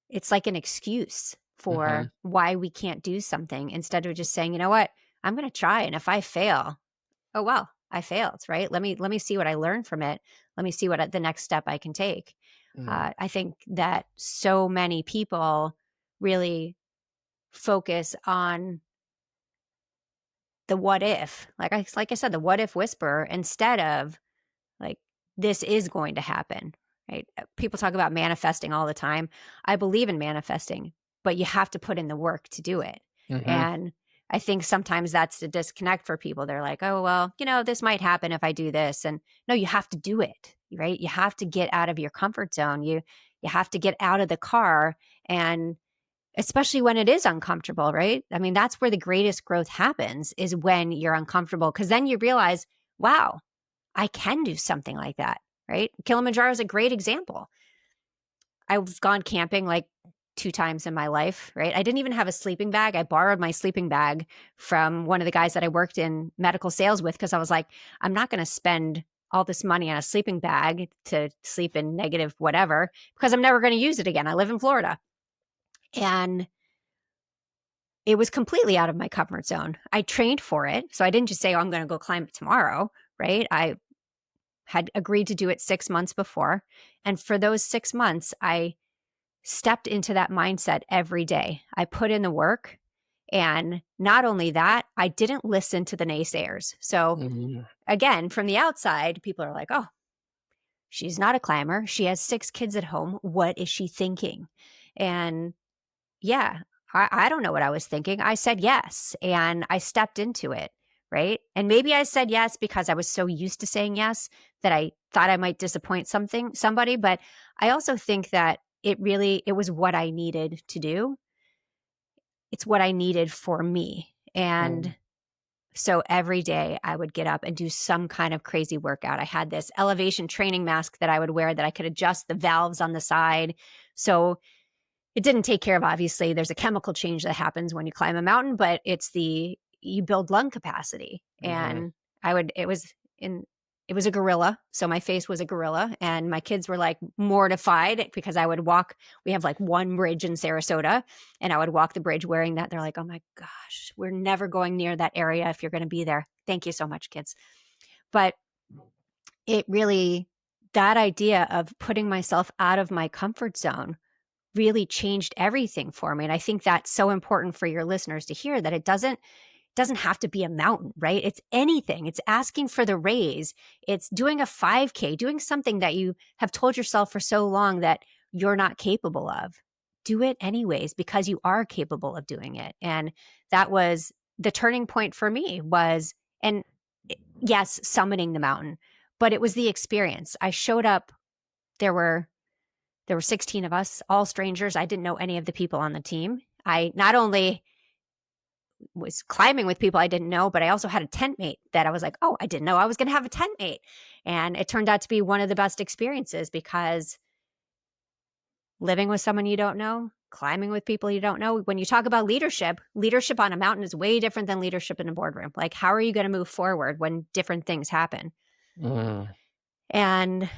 it's like an excuse Hmm. for why we can't do something instead of just saying, you know what, I'm going to try. And if I fail, oh, well, I failed, right? Let me see what I learned from it. Let me see what the next step I can take. Mm, I think that so many people really focus on the what if, like I said, the what if whisperer instead of like, this is going to happen, right? People talk about manifesting all the time. I believe in manifesting, but you have to put in the work to do it. hmm. And I think sometimes that's the disconnect for people. They're like, oh, well, this might happen if I do this. And no, you have to do it, right? You have to get out of your comfort zone. You have to get out of the car and especially when it is uncomfortable, right? I mean, that's where the greatest growth happens is when you're uncomfortable because then you realize, wow, I can do something like that, right? Kilimanjaro is a great example. I've gone camping like 2 times in my life, right? I didn't even have a sleeping bag. I borrowed my sleeping bag from one of the guys that I worked in medical sales with because I was like, I'm not going to spend all this money on a sleeping bag to sleep in negative whatever because I'm never going to use it again. I live in Florida. And it was completely out of my comfort zone. I trained for it. So I didn't just say, oh, I'm going to go climb it tomorrow, right? I had agreed to do it 6 months before. And for those 6 months, I stepped into that mindset every day. I put in the work. And not only that, I didn't listen to the naysayers. So Mhm. again, from the outside, people are like, oh, she's not a climber. She has 6 kids at home. What is she thinking? And yeah, I don't know what I was thinking. I said yes, and I stepped into it, right? And maybe I said yes because I was so used to saying yes that I thought I might disappoint somebody, but I also think that it was what I needed to do. It's what I needed for me. Mm, And so every day I would get up and do some kind of crazy workout. I had this elevation training mask that I would wear that I could adjust the valves on the side. So it didn't take care of obviously there's a chemical change that happens when you climb a mountain, but you build lung capacity. mhm. And it was a gorilla. So my face was a gorilla and my kids were like mortified because I would walk. We have like one bridge in Sarasota and I would walk the bridge wearing that. They're like, oh my gosh, we're never going near that area if you're going to be there. Thank you so much, kids. But it really, that idea of putting myself out of my comfort zone really changed everything for me. And I think that's so important for your listeners to hear that it doesn't have to be a mountain, right? It's anything. It's asking for the raise. It's doing a 5K, doing something that you have told yourself for so long that you're not capable of. Do it anyways because you are capable of doing it. And that was the turning point for me was and yes, summiting the mountain, but it was the experience. I showed up there were 16 of us, all strangers. I didn't know any of the people on the team. I not only was climbing with people I didn't know, but I also had a tent mate that I was like, oh, I didn't know I was going to have a tent mate. And it turned out to be one of the best experiences because living with someone you don't know, climbing with people you don't know. When you talk about leadership, leadership on a mountain is way different than leadership in a boardroom. Like, how are you going to move forward when different things happen? Mm. And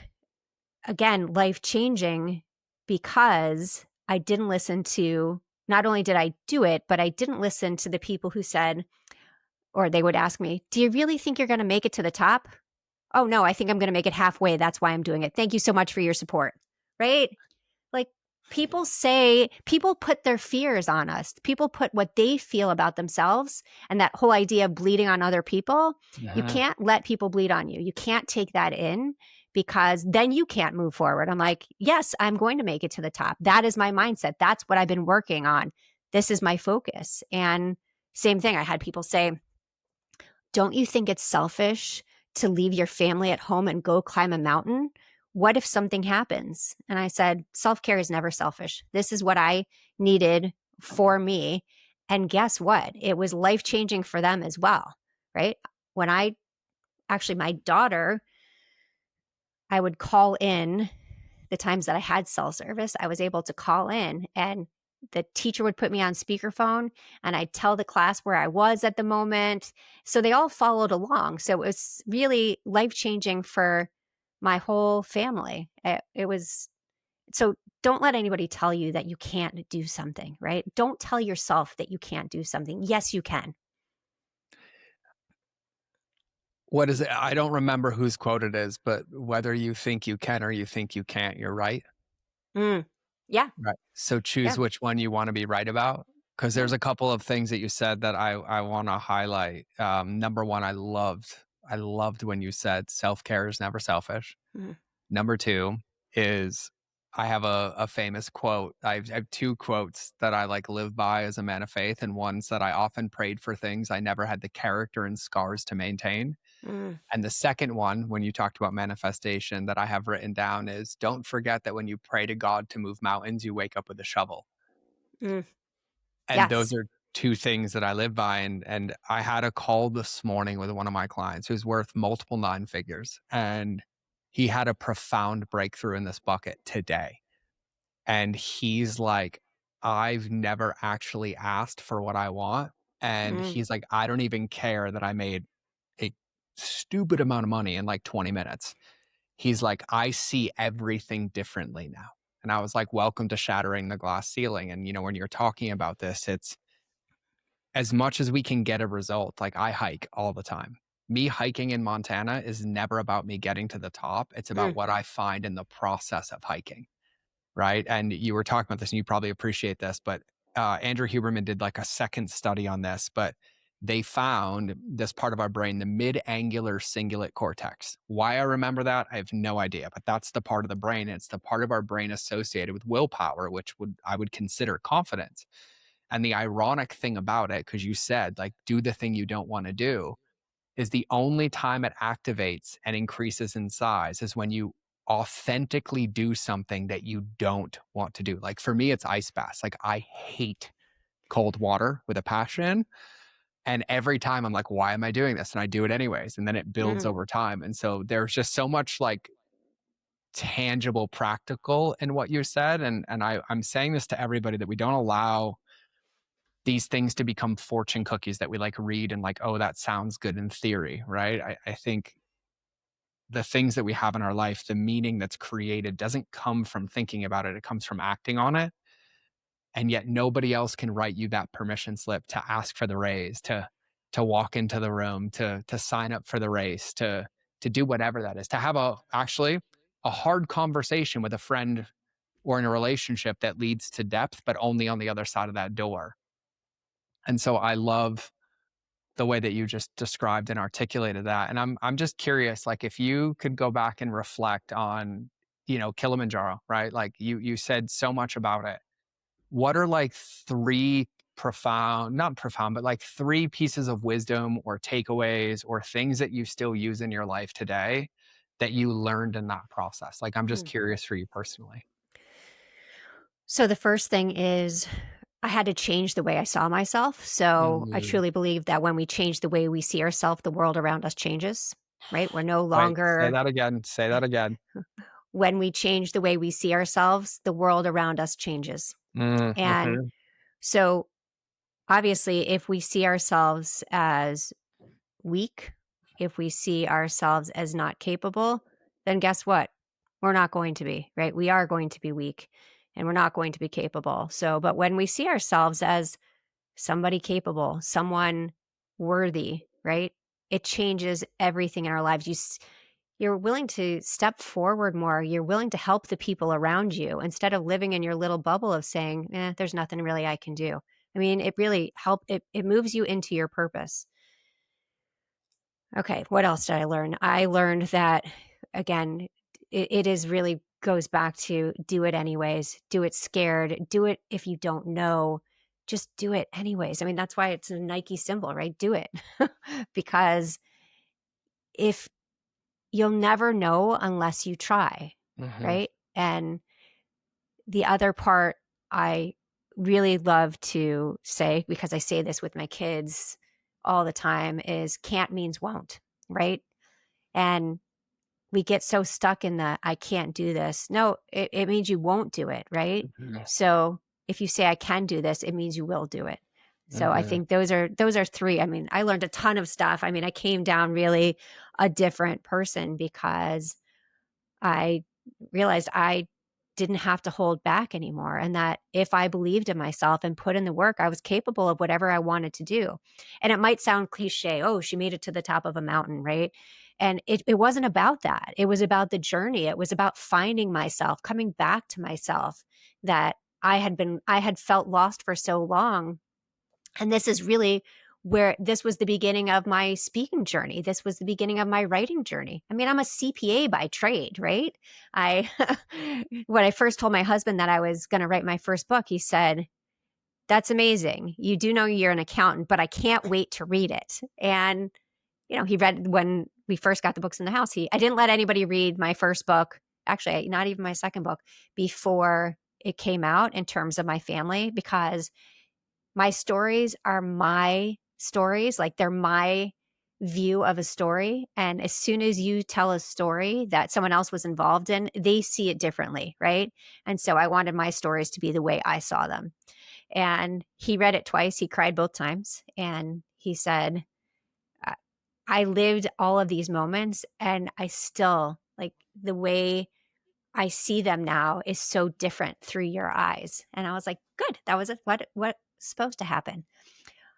again, life changing because I didn't listen to, not only did I do it, but I didn't listen to the people who said, or they would ask me, do you really think you're going to make it to the top? Oh, no, I think I'm going to make it halfway. That's why I'm doing it. Thank you so much for your support. Right? Like, people put their fears on us. People put what they feel about themselves, and that whole idea of bleeding on other people. You Uh-huh. can't let people bleed on you. You can't take that in because then you can't move forward. I'm like, yes, I'm going to make it to the top. That is my mindset. That's what I've been working on. This is my focus. And same thing. I had people say, don't you think it's selfish to leave your family at home and go climb a mountain? What if something happens? And I said, self care is never selfish. This is what I needed for me. And guess what? It was life changing for them as well. Right. When I actually, my daughter, I would call in the times that I had cell service, I was able to call in and the teacher would put me on speakerphone and I'd tell the class where I was at the moment. So they all followed along. So it was really life changing for my whole family. It was so don't let anybody tell you that you can't do something, right? Don't tell yourself that you can't do something. Yes, you can. What is it? I don't remember whose quote it is, but whether you think you can or you think you can't, you're right. Mm. Yeah. Right. So choose Yeah. which one you want to be right about. Because Yeah. there's a couple of things that you said that I want to highlight. Number one, I loved when you said self care is never selfish. Mm. Number two is I have a famous quote. I have two quotes that I like live by as a man of faith, and one's that I often prayed for things I never had the character and scars to maintain. Mm. And the second one, when you talked about manifestation, that I have written down is don't forget that when you pray to God to move mountains, you wake up with a shovel. Mm. And those Yes. are two things that I live by. And I had a call this morning with one of my clients who's worth multiple nine figures. And he had a profound breakthrough in this bucket today. And he's like, I've never actually asked for what I want. And Mm. he's like, I don't even care that I made a stupid amount of money in like 20 minutes. He's like, I see everything differently now. And I was like, welcome to shattering the glass ceiling. And, when you're talking about this, it's as much as we can get a result. Like I hike all the time. Me hiking in Montana is never about me getting to the top. It's about Mm. what I find in the process of hiking. Right. And you were talking about this and you probably appreciate this, but Andrew Huberman did like a second study on this, but they found this part of our brain, the mid angular cingulate cortex. Why I remember that, I have no idea, but that's the part of the brain. It's the part of our brain associated with willpower, which I would consider confidence. And the ironic thing about it, because you said, like, do the thing you don't want to do, is the only time it activates and increases in size is when you authentically do something that you don't want to do. Like for me, it's ice baths. Like I hate cold water with a passion. And every time I'm like, why am I doing this? And I do it anyways. And then it builds Mm. over time. And so there's just so much like tangible, practical in what you said. And I'm saying this to everybody that we don't allow these things to become fortune cookies that we like read and like, oh, that sounds good in theory, right? I think the things that we have in our life, the meaning that's created doesn't come from thinking about it. It comes from acting on it. And yet nobody else can write you that permission slip to ask for the raise, to walk into the room, to sign up for the race, to do whatever that is, to have actually a hard conversation with a friend or in a relationship that leads to depth, but only on the other side of that door. And so I love the way that you just described and articulated that. And I'm just curious, like if you could go back and reflect on, Kilimanjaro, right? Like you said so much about it. What are like three profound, not profound, but like three pieces of wisdom or takeaways or things that you still use in your life today that you learned in that process? Like I'm just Mm. curious for you personally. So the first thing is I had to change the way I saw myself. So I Mm. truly believe that when we change the way we see ourselves, the world around us changes, right? We're no Wait, say longer, that again. Say that again. when we change the way we see ourselves, the world around us changes. And Mhm. so obviously, if we see ourselves as weak, if we see ourselves as not capable, then guess what? We're not going to be, right? We are going to be weak and we're not going to be capable. So, but when we see ourselves as somebody capable, someone worthy, right? It changes everything in our lives. You're willing to step forward more. You're willing to help the people around you instead of living in your little bubble of saying, there's nothing really I can do. I mean, it really it moves you into your purpose. Okay, what else did I learn? I learned that, again, it is really goes back to do it anyways, do it scared, do it if you don't know, just do it anyways. I mean, that's why it's a Nike symbol, right? Do it. Because if you'll never know unless you try, Mhm. right? And the other part I really love to say, because I say this with my kids all the time, is can't means won't, right? And we get so stuck in the I can't do this. No, it means you won't do it, right? Mhm. So if you say I can do this, it means you will do it. So I Mhm. think those are three. I mean, I learned a ton of stuff. I mean, I came down really a different person because I realized I didn't have to hold back anymore, and that if I believed in myself and put in the work, I was capable of whatever I wanted to do. And it might sound cliche, oh, she made it to the top of a mountain, right? And it wasn't about that. It was about the journey. It was about finding myself, coming back to myself, that I had felt lost for so long. And this is really where this was the beginning of my speaking journey. This was the beginning of my writing journey. I mean, I'm a CPA by trade, right? I, when I first told my husband that I was going to write my first book, he said, "That's amazing. You do know you're an accountant, but I can't wait to read it." And, he read when we first got the books in the house. I didn't let anybody read my first book, actually, not even my second book, before it came out in terms of my family, because my stories are my stories, like they're my view of a story. And as soon as you tell a story that someone else was involved in, they see it differently, right? And so I wanted my stories to be the way I saw them. And he read it twice. He cried both times. And he said, "I lived all of these moments and I still like the way I see them now is so different through your eyes." And I was like, good, that was what's supposed to happen.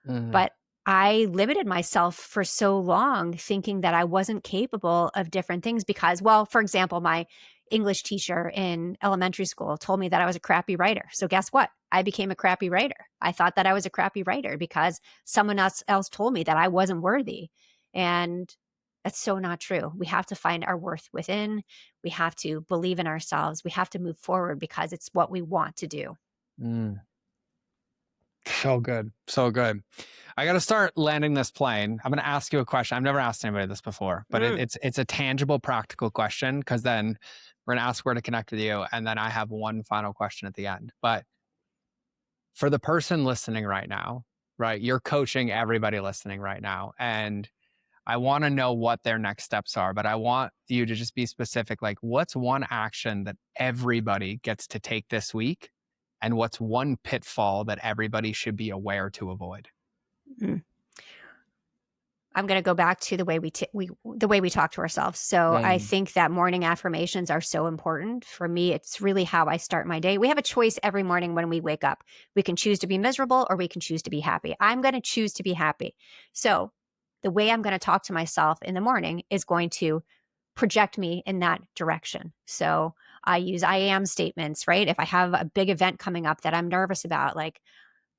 Mhm. But I limited myself for so long thinking that I wasn't capable of different things because, well, for example, my English teacher in elementary school told me that I was a crappy writer. So guess what? I became a crappy writer. I thought that I was a crappy writer because someone else told me that I wasn't worthy. And that's so not true. We have to find our worth within. We have to believe in ourselves. We have to move forward because it's what we want to do. Mm. So good. So good. I got to start landing this plane. I'm going to ask you a question. I've never asked anybody this before, but Mm. it's a tangible, practical question, because then we're going to ask where to connect with you. And then I have one final question at the end. But for the person listening right now, right, you're coaching everybody listening right now. And I want to know what their next steps are, but I want you to just be specific. Like, what's one action that everybody gets to take this week? And what's one pitfall that everybody should be aware to avoid? Mm. I'm going to go back to the way the way we talk to ourselves. So I Mm. think that morning affirmations are so important. For me, it's really how I start my day. We have a choice every morning when we wake up. We can choose to be miserable or we can choose to be happy. I'm going to choose to be happy. So the way I'm going to talk to myself in the morning is going to project me in that direction. So I use I am statements, right? If I have a big event coming up that I'm nervous about, like,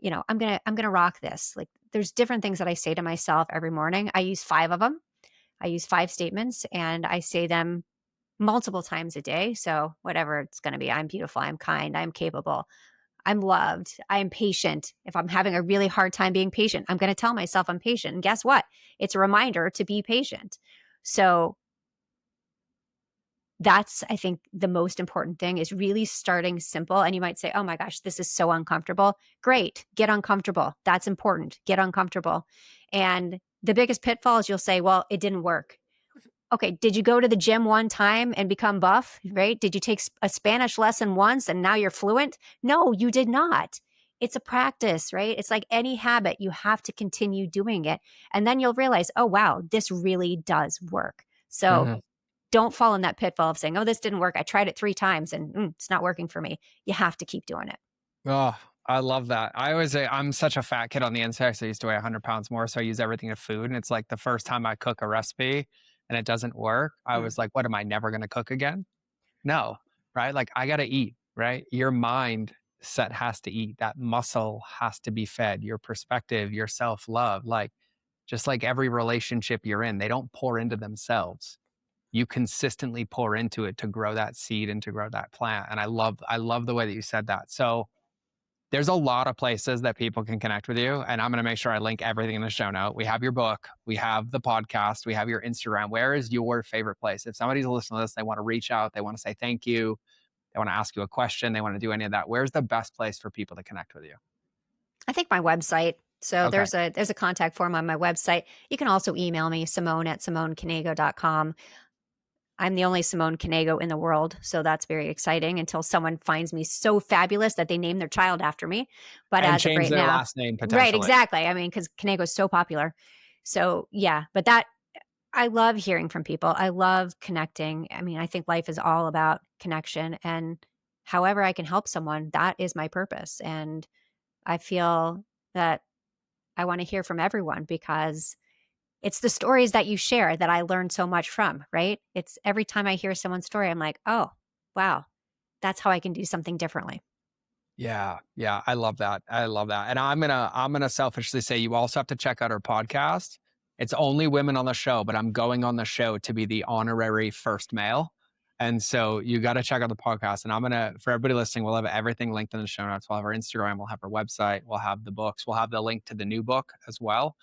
I'm going to rock this. Like, there's different things that I say to myself every morning. I use 5 of them. I use 5 statements and I say them multiple times a day. So whatever it's going to be, I'm beautiful, I'm kind, I'm capable, I'm loved, I'm patient. If I'm having a really hard time being patient, I'm going to tell myself I'm patient. And guess what? It's a reminder to be patient. So that's, I think, the most important thing is really starting simple. And you might say, oh my gosh, this is so uncomfortable. Great. Get uncomfortable. That's important. Get uncomfortable. And the biggest pitfall is you'll say, well, it didn't work. Okay, did you go to the gym one time and become buff, right? Did you take a Spanish lesson once and now you're fluent? No, you did not. It's a practice, right? It's like any habit, you have to continue doing it. And then you'll realize, oh, wow, this really does work. So Mhm. don't fall in that pitfall of saying, oh, this didn't work. I tried it 3 times and it's not working for me. You have to keep doing it. Oh, I love that. I always say I'm such a fat kid on the inside, so I used to weigh 100 pounds more. So I use everything to food. And it's like the first time I cook a recipe and it doesn't work, I Mm. was like, what am I never going to cook again? No, right? Like I got to eat, right? Your mind set has to eat. That muscle has to be fed. Your perspective, your self love, like just like every relationship you're in, they don't pour into themselves. You consistently pour into it to grow that seed and to grow that plant. And I love the way that you said that. So there's a lot of places that people can connect with you. And I'm going to make sure I link everything in the show note. We have your book, we have the podcast, we have your Instagram. Where is your favorite place? If somebody's listening to this, they want to reach out, they want to say thank you, they want to ask you a question, they want to do any of that. Where's the best place for people to connect with you? I think my website. So Okay. there's a contact form on my website. You can also email me, Simone@SimoneKnego.com. I'm the only Simone Knego in the world, so that's very exciting until someone finds me so fabulous that they name their child after me. But And as of change right their now, last name right, potentially. exactly. I mean, because Knego is so popular. So yeah, but that I love hearing from people. I love connecting. I mean, I think life is all about connection, and however I can help someone, that is my purpose. And I feel that I want to hear from everyone because it's the stories that you share that I learn so much from, right? It's every time I hear someone's story, I'm like, oh, wow, that's how I can do something differently. Yeah, yeah, I love that. I love that. And I'm gonna selfishly say you also have to check out our podcast. It's only women on the show, but I'm going on the show to be the honorary first male. And so you got to check out the podcast. And I'm gonna for everybody listening, we'll have everything linked in the show notes. We'll have our Instagram, we'll have our website, we'll have the books, we'll have the link to the new book as well,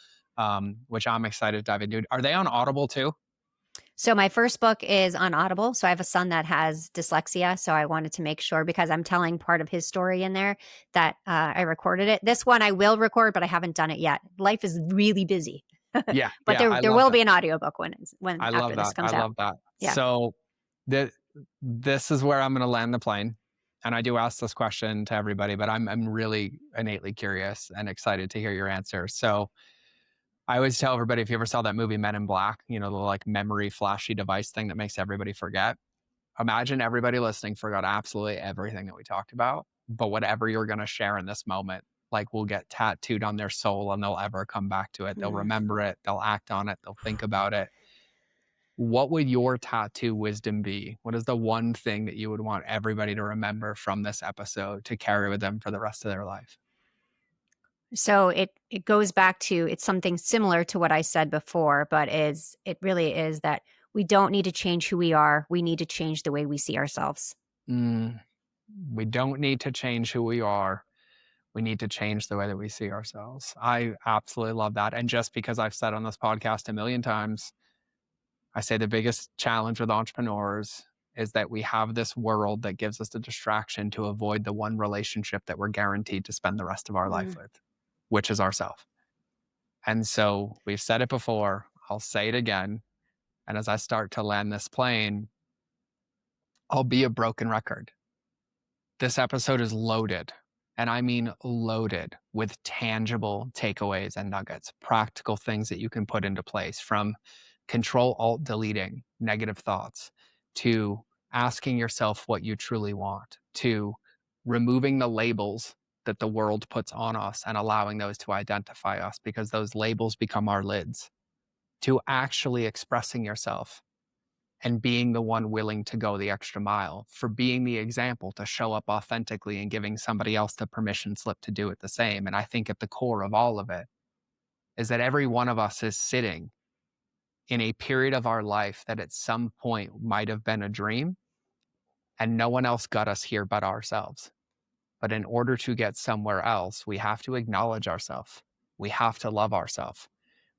which I'm excited to dive into. Are they on Audible too? So my first book is on Audible. So I have a son that has dyslexia. So I wanted to make sure because I'm telling part of his story in there that I recorded it. This one I will record, but I haven't done it yet. Life is really busy. Yeah, But yeah, there I there love will that. be an audiobook when I after love this that. I comes out. love that. Yeah. So the this is where I'm going to land the plane. And I do ask this question to everybody, but I'm really innately curious and excited to hear your answer. So I always tell everybody if you ever saw that movie Men in Black, you know, the like memory flashy device thing that makes everybody forget. Imagine everybody listening forgot absolutely everything that we talked about, but whatever you're going to share in this moment, like will get tattooed on their soul and they'll ever come back to it. They'll Mm. remember it, they'll act on it, they'll think about it. What would your tattoo wisdom be? What is the one thing that you would want everybody to remember from this episode to carry with them for the rest of their life? So it goes back to it's something similar to what I said before, but is it really is that we don't need to change who we are. We need to change the way we see ourselves. Mm, we don't need to change who we are. We need to change the way that we see ourselves. I absolutely love that. And just because I've said on this podcast a million times, I say the biggest challenge with entrepreneurs is that we have this world that gives us the distraction to avoid the one relationship that we're guaranteed to spend the rest of our life Mm. with, which is ourself. And so we've said it before, I'll say it again. And as I start to land this plane, I'll be a broken record. This episode is loaded, and I mean loaded with tangible takeaways and nuggets, practical things that you can put into place from control alt deleting negative thoughts to asking yourself what you truly want to removing the labels that the world puts on us and allowing those to identify us because those labels become our lids to actually expressing yourself and being the one willing to go the extra mile, for being the example to show up authentically and giving somebody else the permission slip to do it the same. And I think at the core of all of it is that every one of us is sitting in a period of our life that at some point might have been a dream, and no one else got us here but ourselves. But in order to get somewhere else, we have to acknowledge ourselves. We have to love ourselves.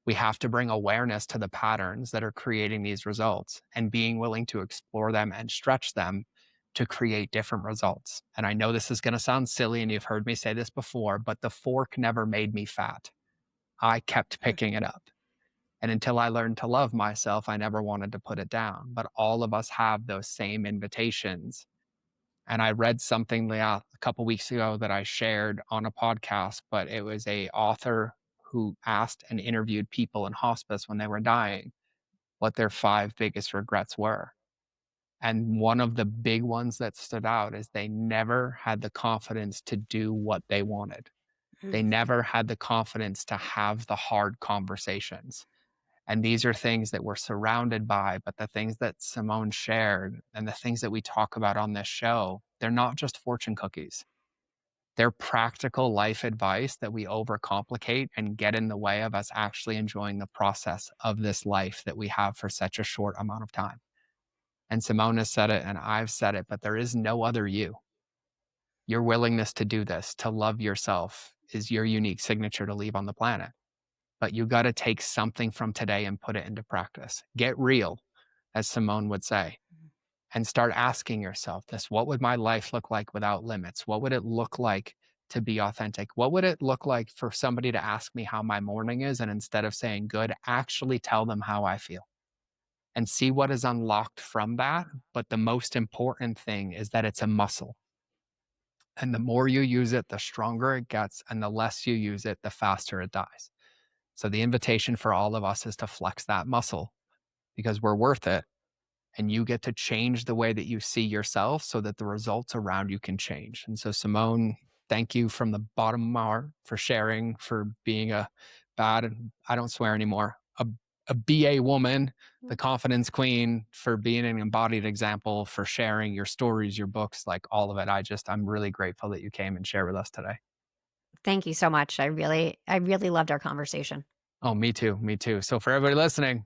We have to bring awareness to the patterns that are creating these results and being willing to explore them and stretch them to create different results. And I know this is going to sound silly, and you've heard me say this before, but the fork never made me fat. I kept picking it up. And until I learned to love myself, I never wanted to put it down. But all of us have those same invitations. And I read something a couple weeks ago that I shared on a podcast, but it was a author who asked and interviewed people in hospice when they were dying what their 5 biggest regrets were. And one of the big ones that stood out is they never had the confidence to do what they wanted. They Mm. never had the confidence to have the hard conversations. And these are things that we're surrounded by, but the things that Simone shared and the things that we talk about on this show, they're not just fortune cookies. They're practical life advice that we overcomplicate and get in the way of us actually enjoying the process of this life that we have for such a short amount of time. And Simone has said it, and I've said it, but there is no other you. Your willingness to do this, to love yourself, is your unique signature to leave on the planet. But you got to take something from today and put it into practice. Get real, as Simone would say, and start asking yourself this: what would my life look like without limits? What would it look like to be authentic? What would it look like for somebody to ask me how my morning is, and instead of saying good, actually tell them how I feel? And see what is unlocked from that. But the most important thing is that it's a muscle. And the more you use it, the stronger it gets. And the less you use it, the faster it dies. So the invitation for all of us is to flex that muscle, because we're worth it. And you get to change the way that you see yourself so that the results around you can change. And so, Simone, thank you from the bottom of my heart for sharing, for being a I don't swear anymore, a BA woman, the confidence queen, for being an embodied example, for sharing your stories, your books, like all of it. I'm really grateful that you came and shared with us today. Thank you so much. I really loved our conversation. Oh, me too. Me too. So for everybody listening,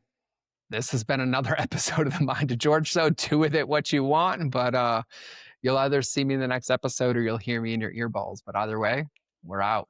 this has been another episode of the Mind of George Show. Do with it what you want, but you'll either see me in the next episode or you'll hear me in your earballs. But either way, we're out.